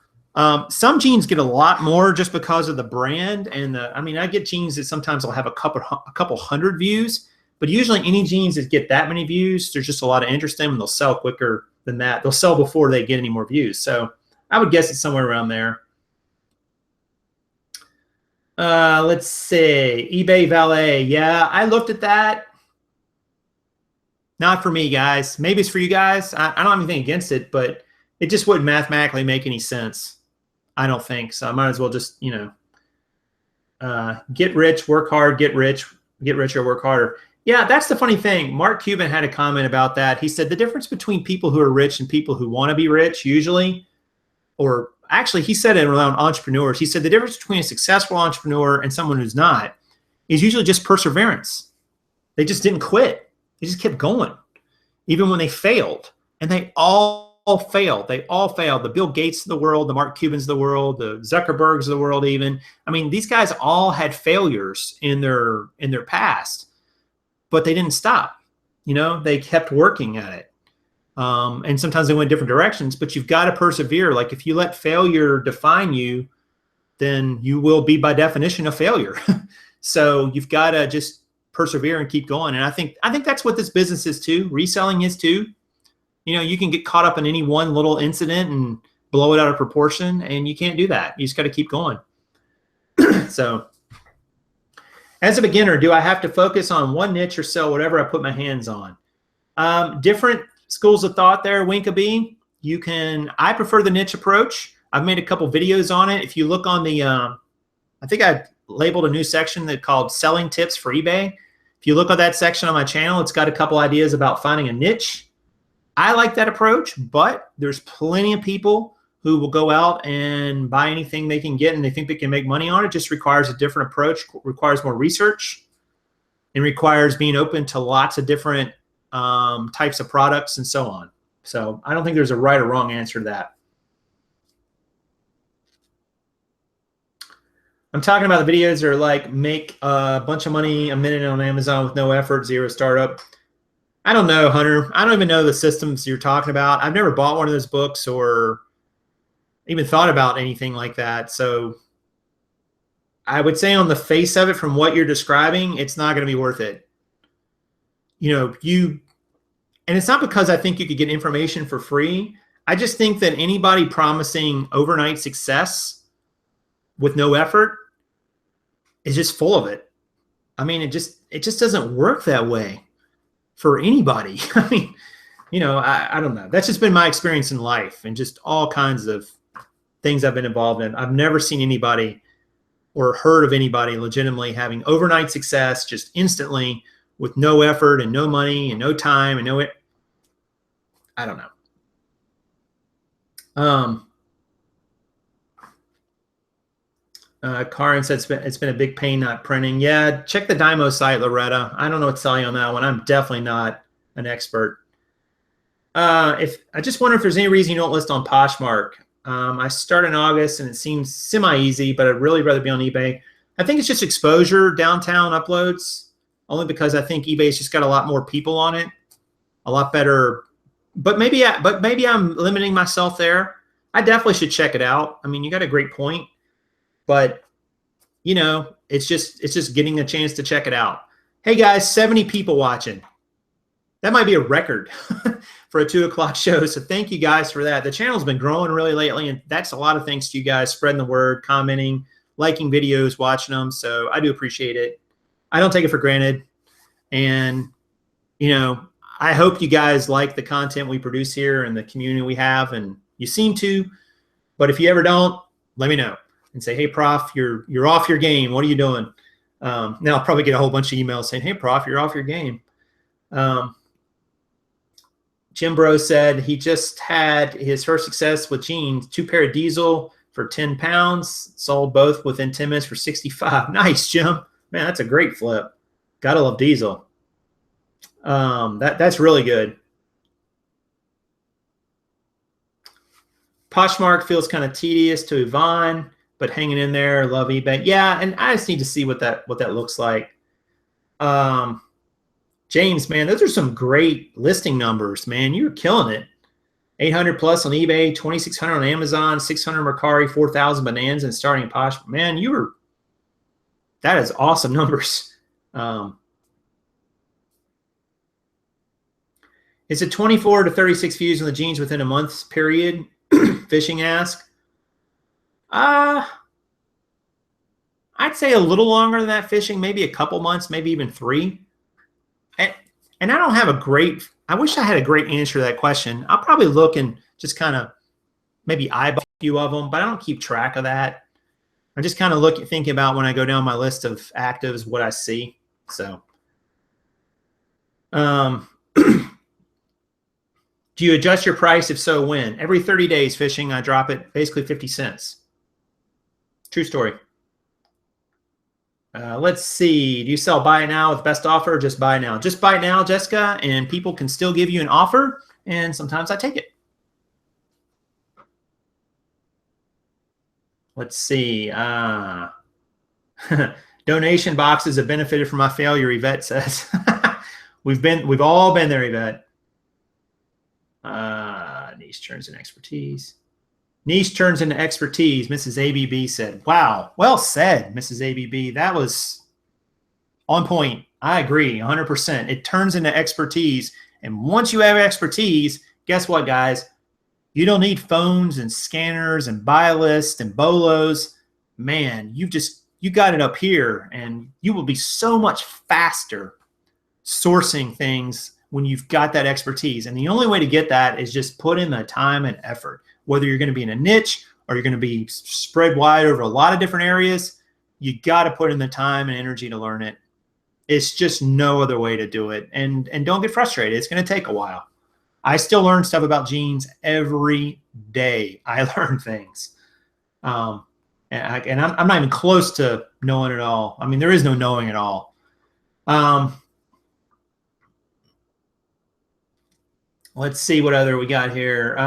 Some jeans get a lot more just because of the brand. And I mean, I get jeans that sometimes will have a couple hundred views, but usually any jeans that get that many views, there's just a lot of interest in them and they'll sell quicker than that. They'll sell before they get any more views. So I would guess it's somewhere around there. Let's see. eBay Valet. Yeah, I looked at that. Not for me, guys. Maybe it's for you guys. I don't have anything against it, but it just wouldn't mathematically make any sense. I don't think so. I might as well just, get rich, work hard, get richer, work harder. Yeah, that's the funny thing. Mark Cuban had a comment about that. He said the difference between people who are rich and people who want to be rich usually, or actually he said it around entrepreneurs. He said the difference between a successful entrepreneur and someone who's not is usually just perseverance. They just didn't quit. They just kept going, even when they failed. And they all failed. They all failed. The Bill Gates of the world, the Mark Cubans of the world, the Zuckerbergs of the world even. I mean, these guys all had failures in their past, but they didn't stop. They kept working at it. And sometimes they went different directions, but you've got to persevere. Like, if you let failure define you, then you will be by definition a failure. So you've got to just persevere and keep going. And I think that's what this business is too. Reselling is too. You can get caught up in any one little incident and blow it out of proportion, and you can't do that. You just got to keep going. So as a beginner, do I have to focus on one niche or sell whatever I put my hands on? Different schools of thought there, Winkabee. I prefer the niche approach. I've made a couple videos on it. If you look on the, I think I labeled a new section that called Selling Tips for eBay. If you look at that section on my channel, it's got a couple ideas about finding a niche. I like that approach, but there's plenty of people who will go out and buy anything they can get and they think they can make money on it. It just requires a different approach, requires more research, and requires being open to lots of different types of products and so on. So I don't think there's a right or wrong answer to that. I'm talking about the videos that are like make a bunch of money a minute on Amazon with no effort, zero startup. I don't know, Hunter. I don't even know the systems you're talking about. I've never bought one of those books or even thought about anything like that. So I would say on the face of it, from what you're describing, it's not going to be worth it. And it's not because I think you could get information for free. I just think that anybody promising overnight success with no effort is just full of it. I mean, it just doesn't work that way for anybody. I mean, I don't know. That's just been my experience in life and just all kinds of things I've been involved in. I've never seen anybody or heard of anybody legitimately having overnight success just instantly with no effort and no money and no time and I don't know. Karin said it's been a big pain not printing. Yeah, check the Dymo site, Loretta. I don't know what to tell you on that one. I'm definitely not an expert. I just wonder if there's any reason you don't list on Poshmark. I start in August and it seems semi-easy, but I'd really rather be on eBay. I think it's just exposure, downtown uploads, only because I think eBay's just got a lot more people on it, a lot better. But maybe I'm limiting myself there. I definitely should check it out. I mean, you got a great point. But, you know, it's just getting a chance to check it out. Hey guys, 70 people watching. That might be a record for a 2 o'clock show. So thank you guys for that. The channel's been growing really lately, and that's a lot of thanks to you guys spreading the word, commenting, liking videos, watching them. So I do appreciate it. I don't take it for granted. And, you know, I hope you guys like the content we produce here and the community we have, and you seem to. But if you ever don't, let me know and say, hey, Prof, you're off your game. What are you doing? Now I'll probably get a whole bunch of emails saying, hey, Prof, you're off your game. Jim Bro said he just had his first success with jeans, 2 pair of diesel for 10 pounds, sold both within 10 minutes for 65. Nice, Jim. Man, that's a great flip. Gotta love diesel. That's really good. Poshmark feels kind of tedious to Yvonne, but hanging in there. Love eBay. Yeah, and I just need to see what that looks like. James, man, those are some great listing numbers, man. You're killing it. 800 plus on eBay, 2,600 on Amazon, 600 Mercari, 4,000 Bonanza, and starting at Posh. Man, that is awesome numbers. Is it 24 to 36 views on the jeans within a month's period? Fishing ask. I'd say a little longer than that fishing, maybe a couple months, maybe even 3. And I don't have a great, I wish I had a great answer to that question. I'll probably look and just kind of maybe eyeball a few of them, but I don't keep track of that. I just kind of thinking about when I go down my list of actives, what I see. So, do you adjust your price? If so, when? Every 30 days fishing, I drop it basically 50 cents. True story. Let's see. Do you sell buy now with best offer or just buy now? Just buy now, Jessica, and people can still give you an offer, and sometimes I take it. Let's see. Donation boxes have benefited from my failure, Yvette says. We've all been there, Yvette. Niche turns into expertise. Niche turns into expertise, Mrs. ABB said. Wow, well said, Mrs. ABB. That was on point. I agree, 100%. It turns into expertise, and once you have expertise, guess what, guys? You don't need phones and scanners and buy lists and bolos. Man, you got it up here, and you will be so much faster sourcing things when you've got that expertise. And the only way to get that is just put in the time and effort. Whether you're going to be in a niche or you're going to be spread wide over a lot of different areas, you got to put in the time and energy to learn it. It's just no other way to do it. And don't get frustrated. It's going to take a while. I still learn stuff about jeans every day. I learn things. And I'm not even close to knowing it all. I mean, there is no knowing it all. Let's see what other we got here.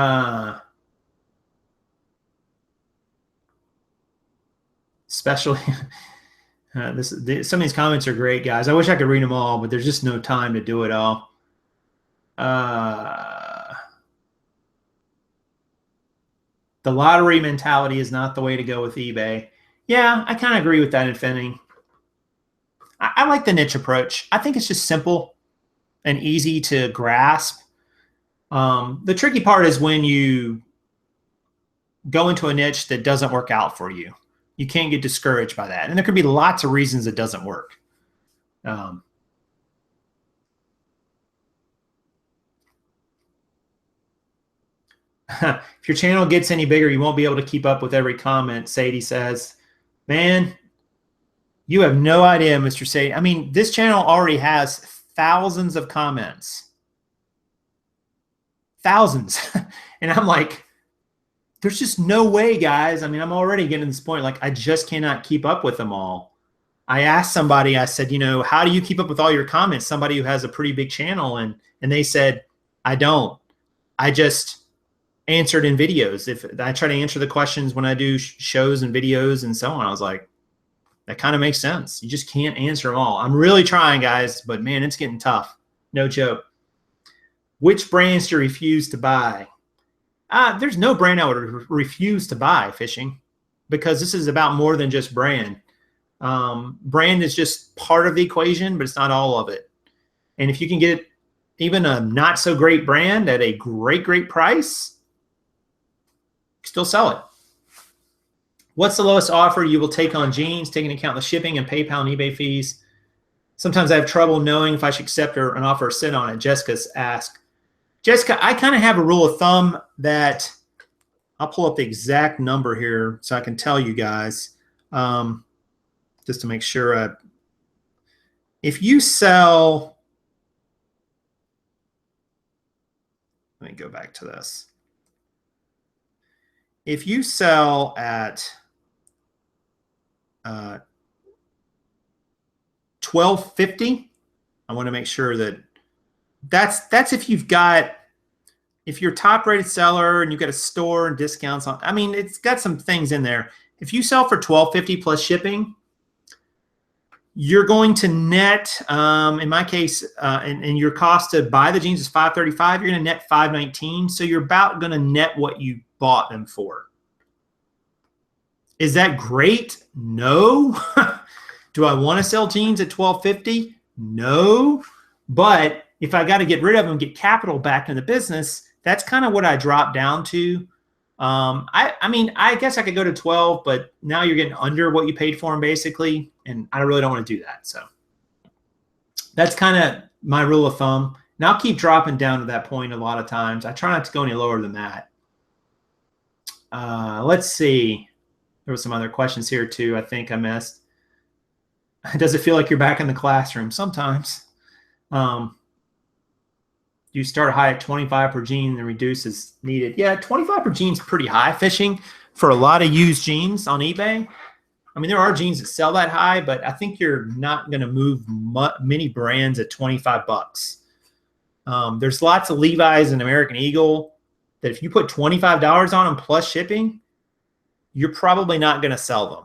Especially some of these comments are great, guys. I wish I could read them all, but there's just no time to do it all. The lottery mentality is not the way to go with eBay. Yeah, I kind of agree with that, Infinity. I like the niche approach. I think it's just simple and easy to grasp. The tricky part is when you go into a niche that doesn't work out for you. You can't get discouraged by that. And there could be lots of reasons it doesn't work. If your channel gets any bigger, you won't be able to keep up with every comment, Sadie says. Man, you have no idea, Mr. Sadie. I mean, this channel already has thousands of comments. Thousands. And I'm like, there's just no way, guys. I mean, I'm already getting to this point. Like, I just cannot keep up with them all. I asked somebody, I said, you know, how do you keep up with all your comments? Somebody who has a pretty big channel. And they said, I don't. I just answered in videos. If I try to answer the questions when I do shows and videos and so on, I was like, that kind of makes sense. You just can't answer them all. I'm really trying, guys, but man, it's getting tough. No joke. Which brands do you refuse to buy? There's no brand I would refuse to buy, fishing, because this is about more than just brand. Brand is just part of the equation, but it's not all of it. And if you can get even a not so great brand at a great price, still sell it. What's the lowest offer you will take on jeans, taking into account the shipping and PayPal and eBay fees? Sometimes I have trouble knowing if I should accept an offer or sit on it. Jessica's asked. Jessica, I kind of have a rule of thumb that I'll pull up the exact number here so I can tell you guys, just to make sure. If you sell, let me go back to this. If you sell at $12.50, I want to make sure that's if you've got, if you're a top rated seller and you've got a store and discounts on, I mean, it's got some things in there. If you sell for $12.50 plus shipping, you're going to net, in my case, and your cost to buy the jeans is $535. You're going to net $519. So you're about going to net what you bought them for. Is that great? No. Do I want to sell jeans at $12.50? No. But if I got to get rid of them, get capital back in the business, that's kind of what I dropped down to. I mean, I guess I could go to 12, but now you're getting under what you paid for them basically, and I really don't want to do that. So that's kind of my rule of thumb. And I'll keep dropping down to that point a lot of times. I try not to go any lower than that. Let's see. There were some other questions here too. I think I missed. Does it feel like you're back in the classroom? Sometimes. You start high at 25 per jean and reduce as needed. Yeah, 25 per jean is pretty high fishing for a lot of used jeans on eBay. I mean, there are jeans that sell that high, but I think you're not going to move many brands at 25 bucks. There's lots of Levi's and American Eagle that if you put $25 on them plus shipping, you're probably not going to sell them,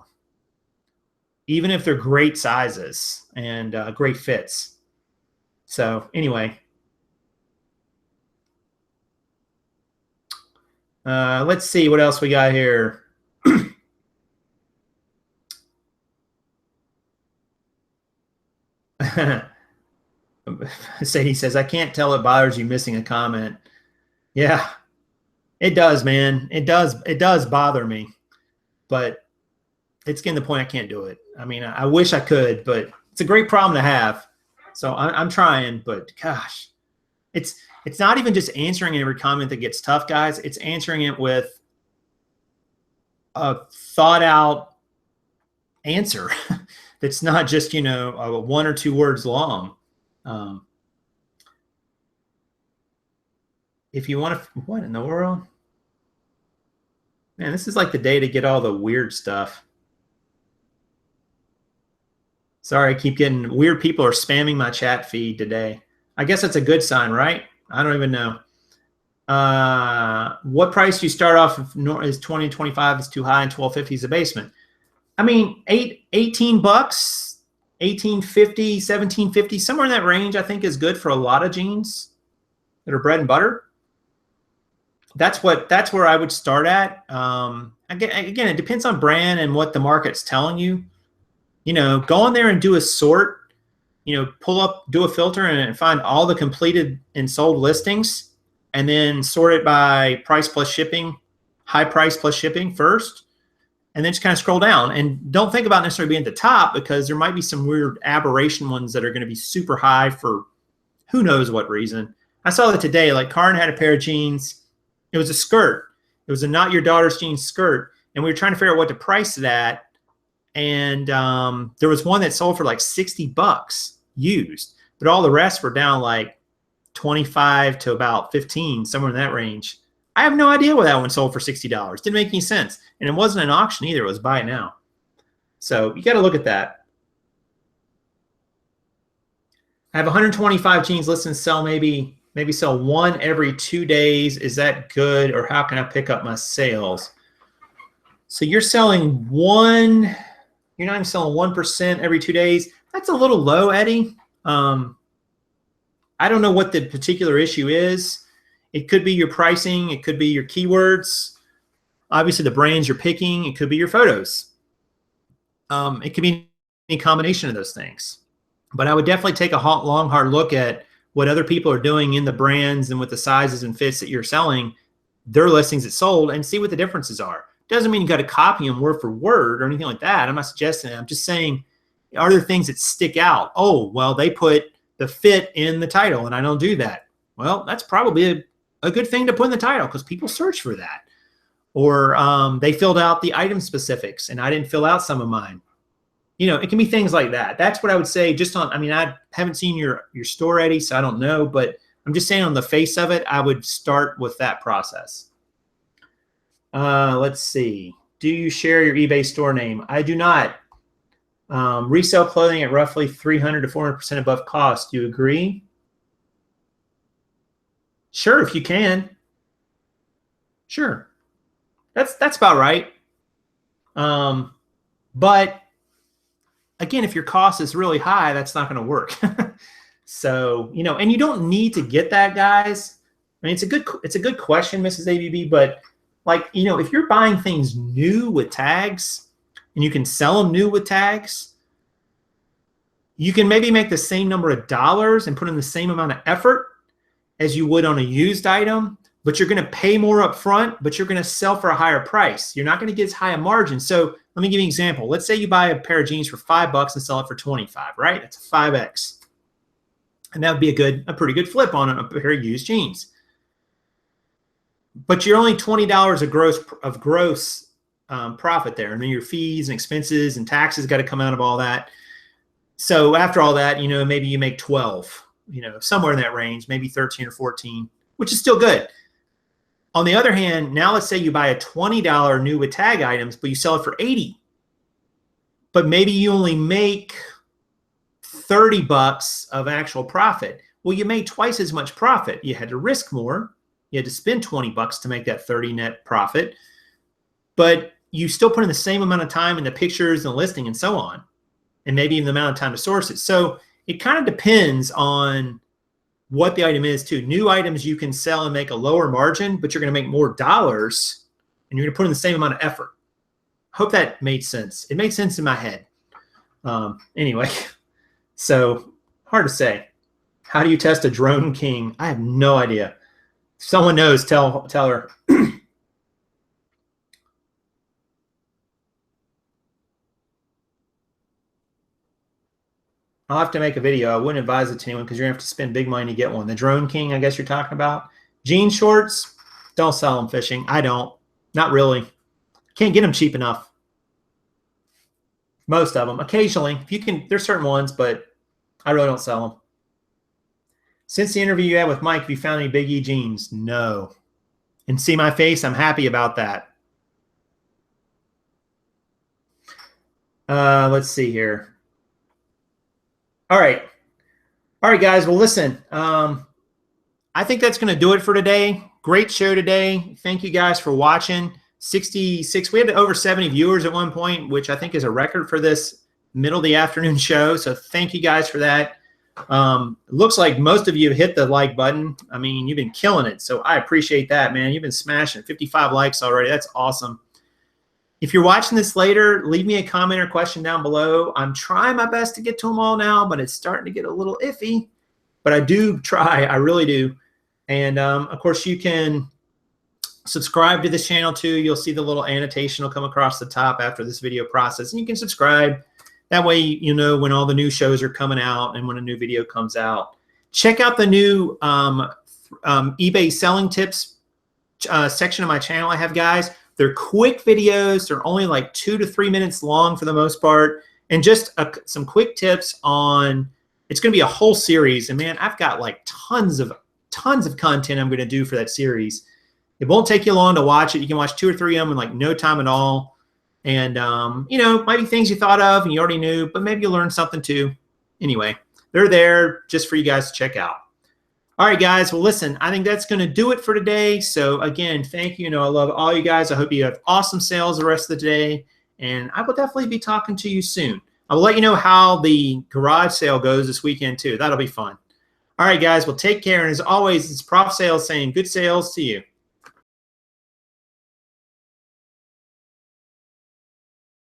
even if they're great sizes and great fits. So anyway, let's see what else we got here. Sadie says, I can't tell it bothers you missing a comment. Yeah, it does, man. It does bother me, but it's getting to the point I can't do it. I mean, I wish I could, but it's a great problem to have. So I'm trying, but gosh, it's not even just answering every comment that gets tough, guys. It's answering it with a thought out answer that's not just, you know, 1 or 2 words long. If you want to, what in the world? Man, this is like the day to get all the weird stuff. Sorry, I keep getting weird people are spamming my chat feed today. I guess that's a good sign, right? I don't even know. What price do you start off if is 20 and 25 is too high and 12.50 is the basement? I mean, 18 bucks, 18.50, 17.50, somewhere in that range I think is good for a lot of jeans that are bread and butter. That's where I would start at. Again, it depends on brand and what the market's telling you. You know, go in there and do a sort. You know, pull up, do a filter and find all the completed and sold listings, and then sort it by price plus shipping, high price plus shipping first, and then just kind of scroll down. And don't think about necessarily being at the top, because there might be some weird aberration ones that are going to be super high for who knows what reason. I saw that today. Like Karin had a pair of jeans. It was a skirt. It was a not your daughter's jeans skirt, and we were trying to figure out what to price it at. And there was one that sold for like 60 bucks used, but all the rest were down like 25 to about 15, somewhere in that range. I have no idea why that one sold for $60. Didn't make any sense. And it wasn't an auction either. It was buy it now. So you got to look at that. I have 125 jeans listed and sell maybe sell 1 every 2 days. Is that good, or how can I pick up my sales? So you're selling 1, you're not even selling 1% every 2 days. That's a little low, Eddie. I don't know what the particular issue is. It could be your pricing. It could be your keywords. Obviously, the brands you're picking. It could be your photos. It could be any combination of those things. But I would definitely take a long, hard look at what other people are doing in the brands and with the sizes and fits that you're selling, their listings that sold, and see what the differences are. Doesn't mean you got to copy them word for word or anything like that. I'm not suggesting that. I'm just saying, are there things that stick out? Oh, well, they put the fit in the title and I don't do that. Well, that's probably a good thing to put in the title because people search for that. Or they filled out the item specifics and I didn't fill out some of mine. You know, it can be things like that. That's what I would say just on, I mean, I haven't seen your store, Eddie, so I don't know, but I'm just saying on the face of it, I would start with that process. Let's see. Do you share your eBay store name? I do not. Resell clothing at roughly 300 to 400% above cost. Do you agree? Sure, if you can. Sure. That's about right. But again, if your cost is really high, that's not going to work. So, you know, and you don't need to get that, guys. I mean, it's a good question, Mrs. ABB, but like, you know, if you're buying things new with tags and you can sell them new with tags, you can maybe make the same number of dollars and put in the same amount of effort as you would on a used item, but you're going to pay more up front, but you're going to sell for a higher price. You're not going to get as high a margin. So let me give you an example. Let's say you buy a pair of jeans for $5 and sell it for 25, right? That's a 5X. And that would be a pretty good flip on a pair of used jeans. But you're only $20 of gross profit there. And then your fees and expenses and taxes got to come out of all that. So after all that, you know, maybe you make 12, you know, somewhere in that range, maybe 13 or 14, which is still good. On the other hand, now let's say you buy a $20 new with tag items, but you sell it for 80. But maybe you only make $30 of actual profit. Well, you made twice as much profit. You had to risk more. You had to spend $20 to make that 30 net profit, but you still put in the same amount of time in the pictures and the listing and so on, and maybe even the amount of time to source it. So it kind of depends on what the item is too. New items you can sell and make a lower margin, but you're going to make more dollars and you're going to put in the same amount of effort. Hope that made sense. It made sense in my head. Anyway, so hard to say. How do you test a drone king? I have no idea. If someone knows, tell her. I'll have to make a video. I wouldn't advise it to anyone because you're going to have to spend big money to get one. The drone king, I guess you're talking about. Jean shorts, don't sell them fishing. I don't. Not really. Can't get them cheap enough. Most of them. Occasionally. If you can, there's certain ones, but I really don't sell them. Since the interview you had with Mike, have you found any Big E jeans? No. And see my face? I'm happy about that. Let's see here. All right, guys. Well, listen, I think that's going to do it for today. Great show today. Thank you guys for watching. 66. We had over 70 viewers at one point, which I think is a record for this middle of the afternoon show. So thank you guys for that. Looks like most of you have hit the like button. I mean, you've been killing it. So I appreciate that, man. You've been smashing 55 likes already. That's awesome. If you're watching this later, leave me a comment or question down below. I'm trying my best to get to them all now, but it's starting to get a little iffy. But I do try. I really do. And, of course, you can subscribe to this channel, too. You'll see the little annotation will come across the top after this video process. And you can subscribe. That way, you know when all the new shows are coming out and when a new video comes out. Check out the new eBay selling tips section of my channel I have, guys. They're quick videos. They're only like 2 to 3 minutes long for the most part. And just some quick tips on, it's going to be a whole series. And man, I've got like tons of content I'm going to do for that series. It won't take you long to watch it. You can watch 2 or 3 of them in like no time at all. And, you know, might be things you thought of and you already knew, but maybe you'll learn something too. Anyway, they're there just for you guys to check out. All right, guys. Well, listen, I think that's going to do it for today. So, again, thank you. You know, I love all you guys. I hope you have awesome sales the rest of the day. And I will definitely be talking to you soon. I will let you know how the garage sale goes this weekend, too. That'll be fun. All right, guys. Well, take care. And as always, it's Prof Sales saying good sales to you.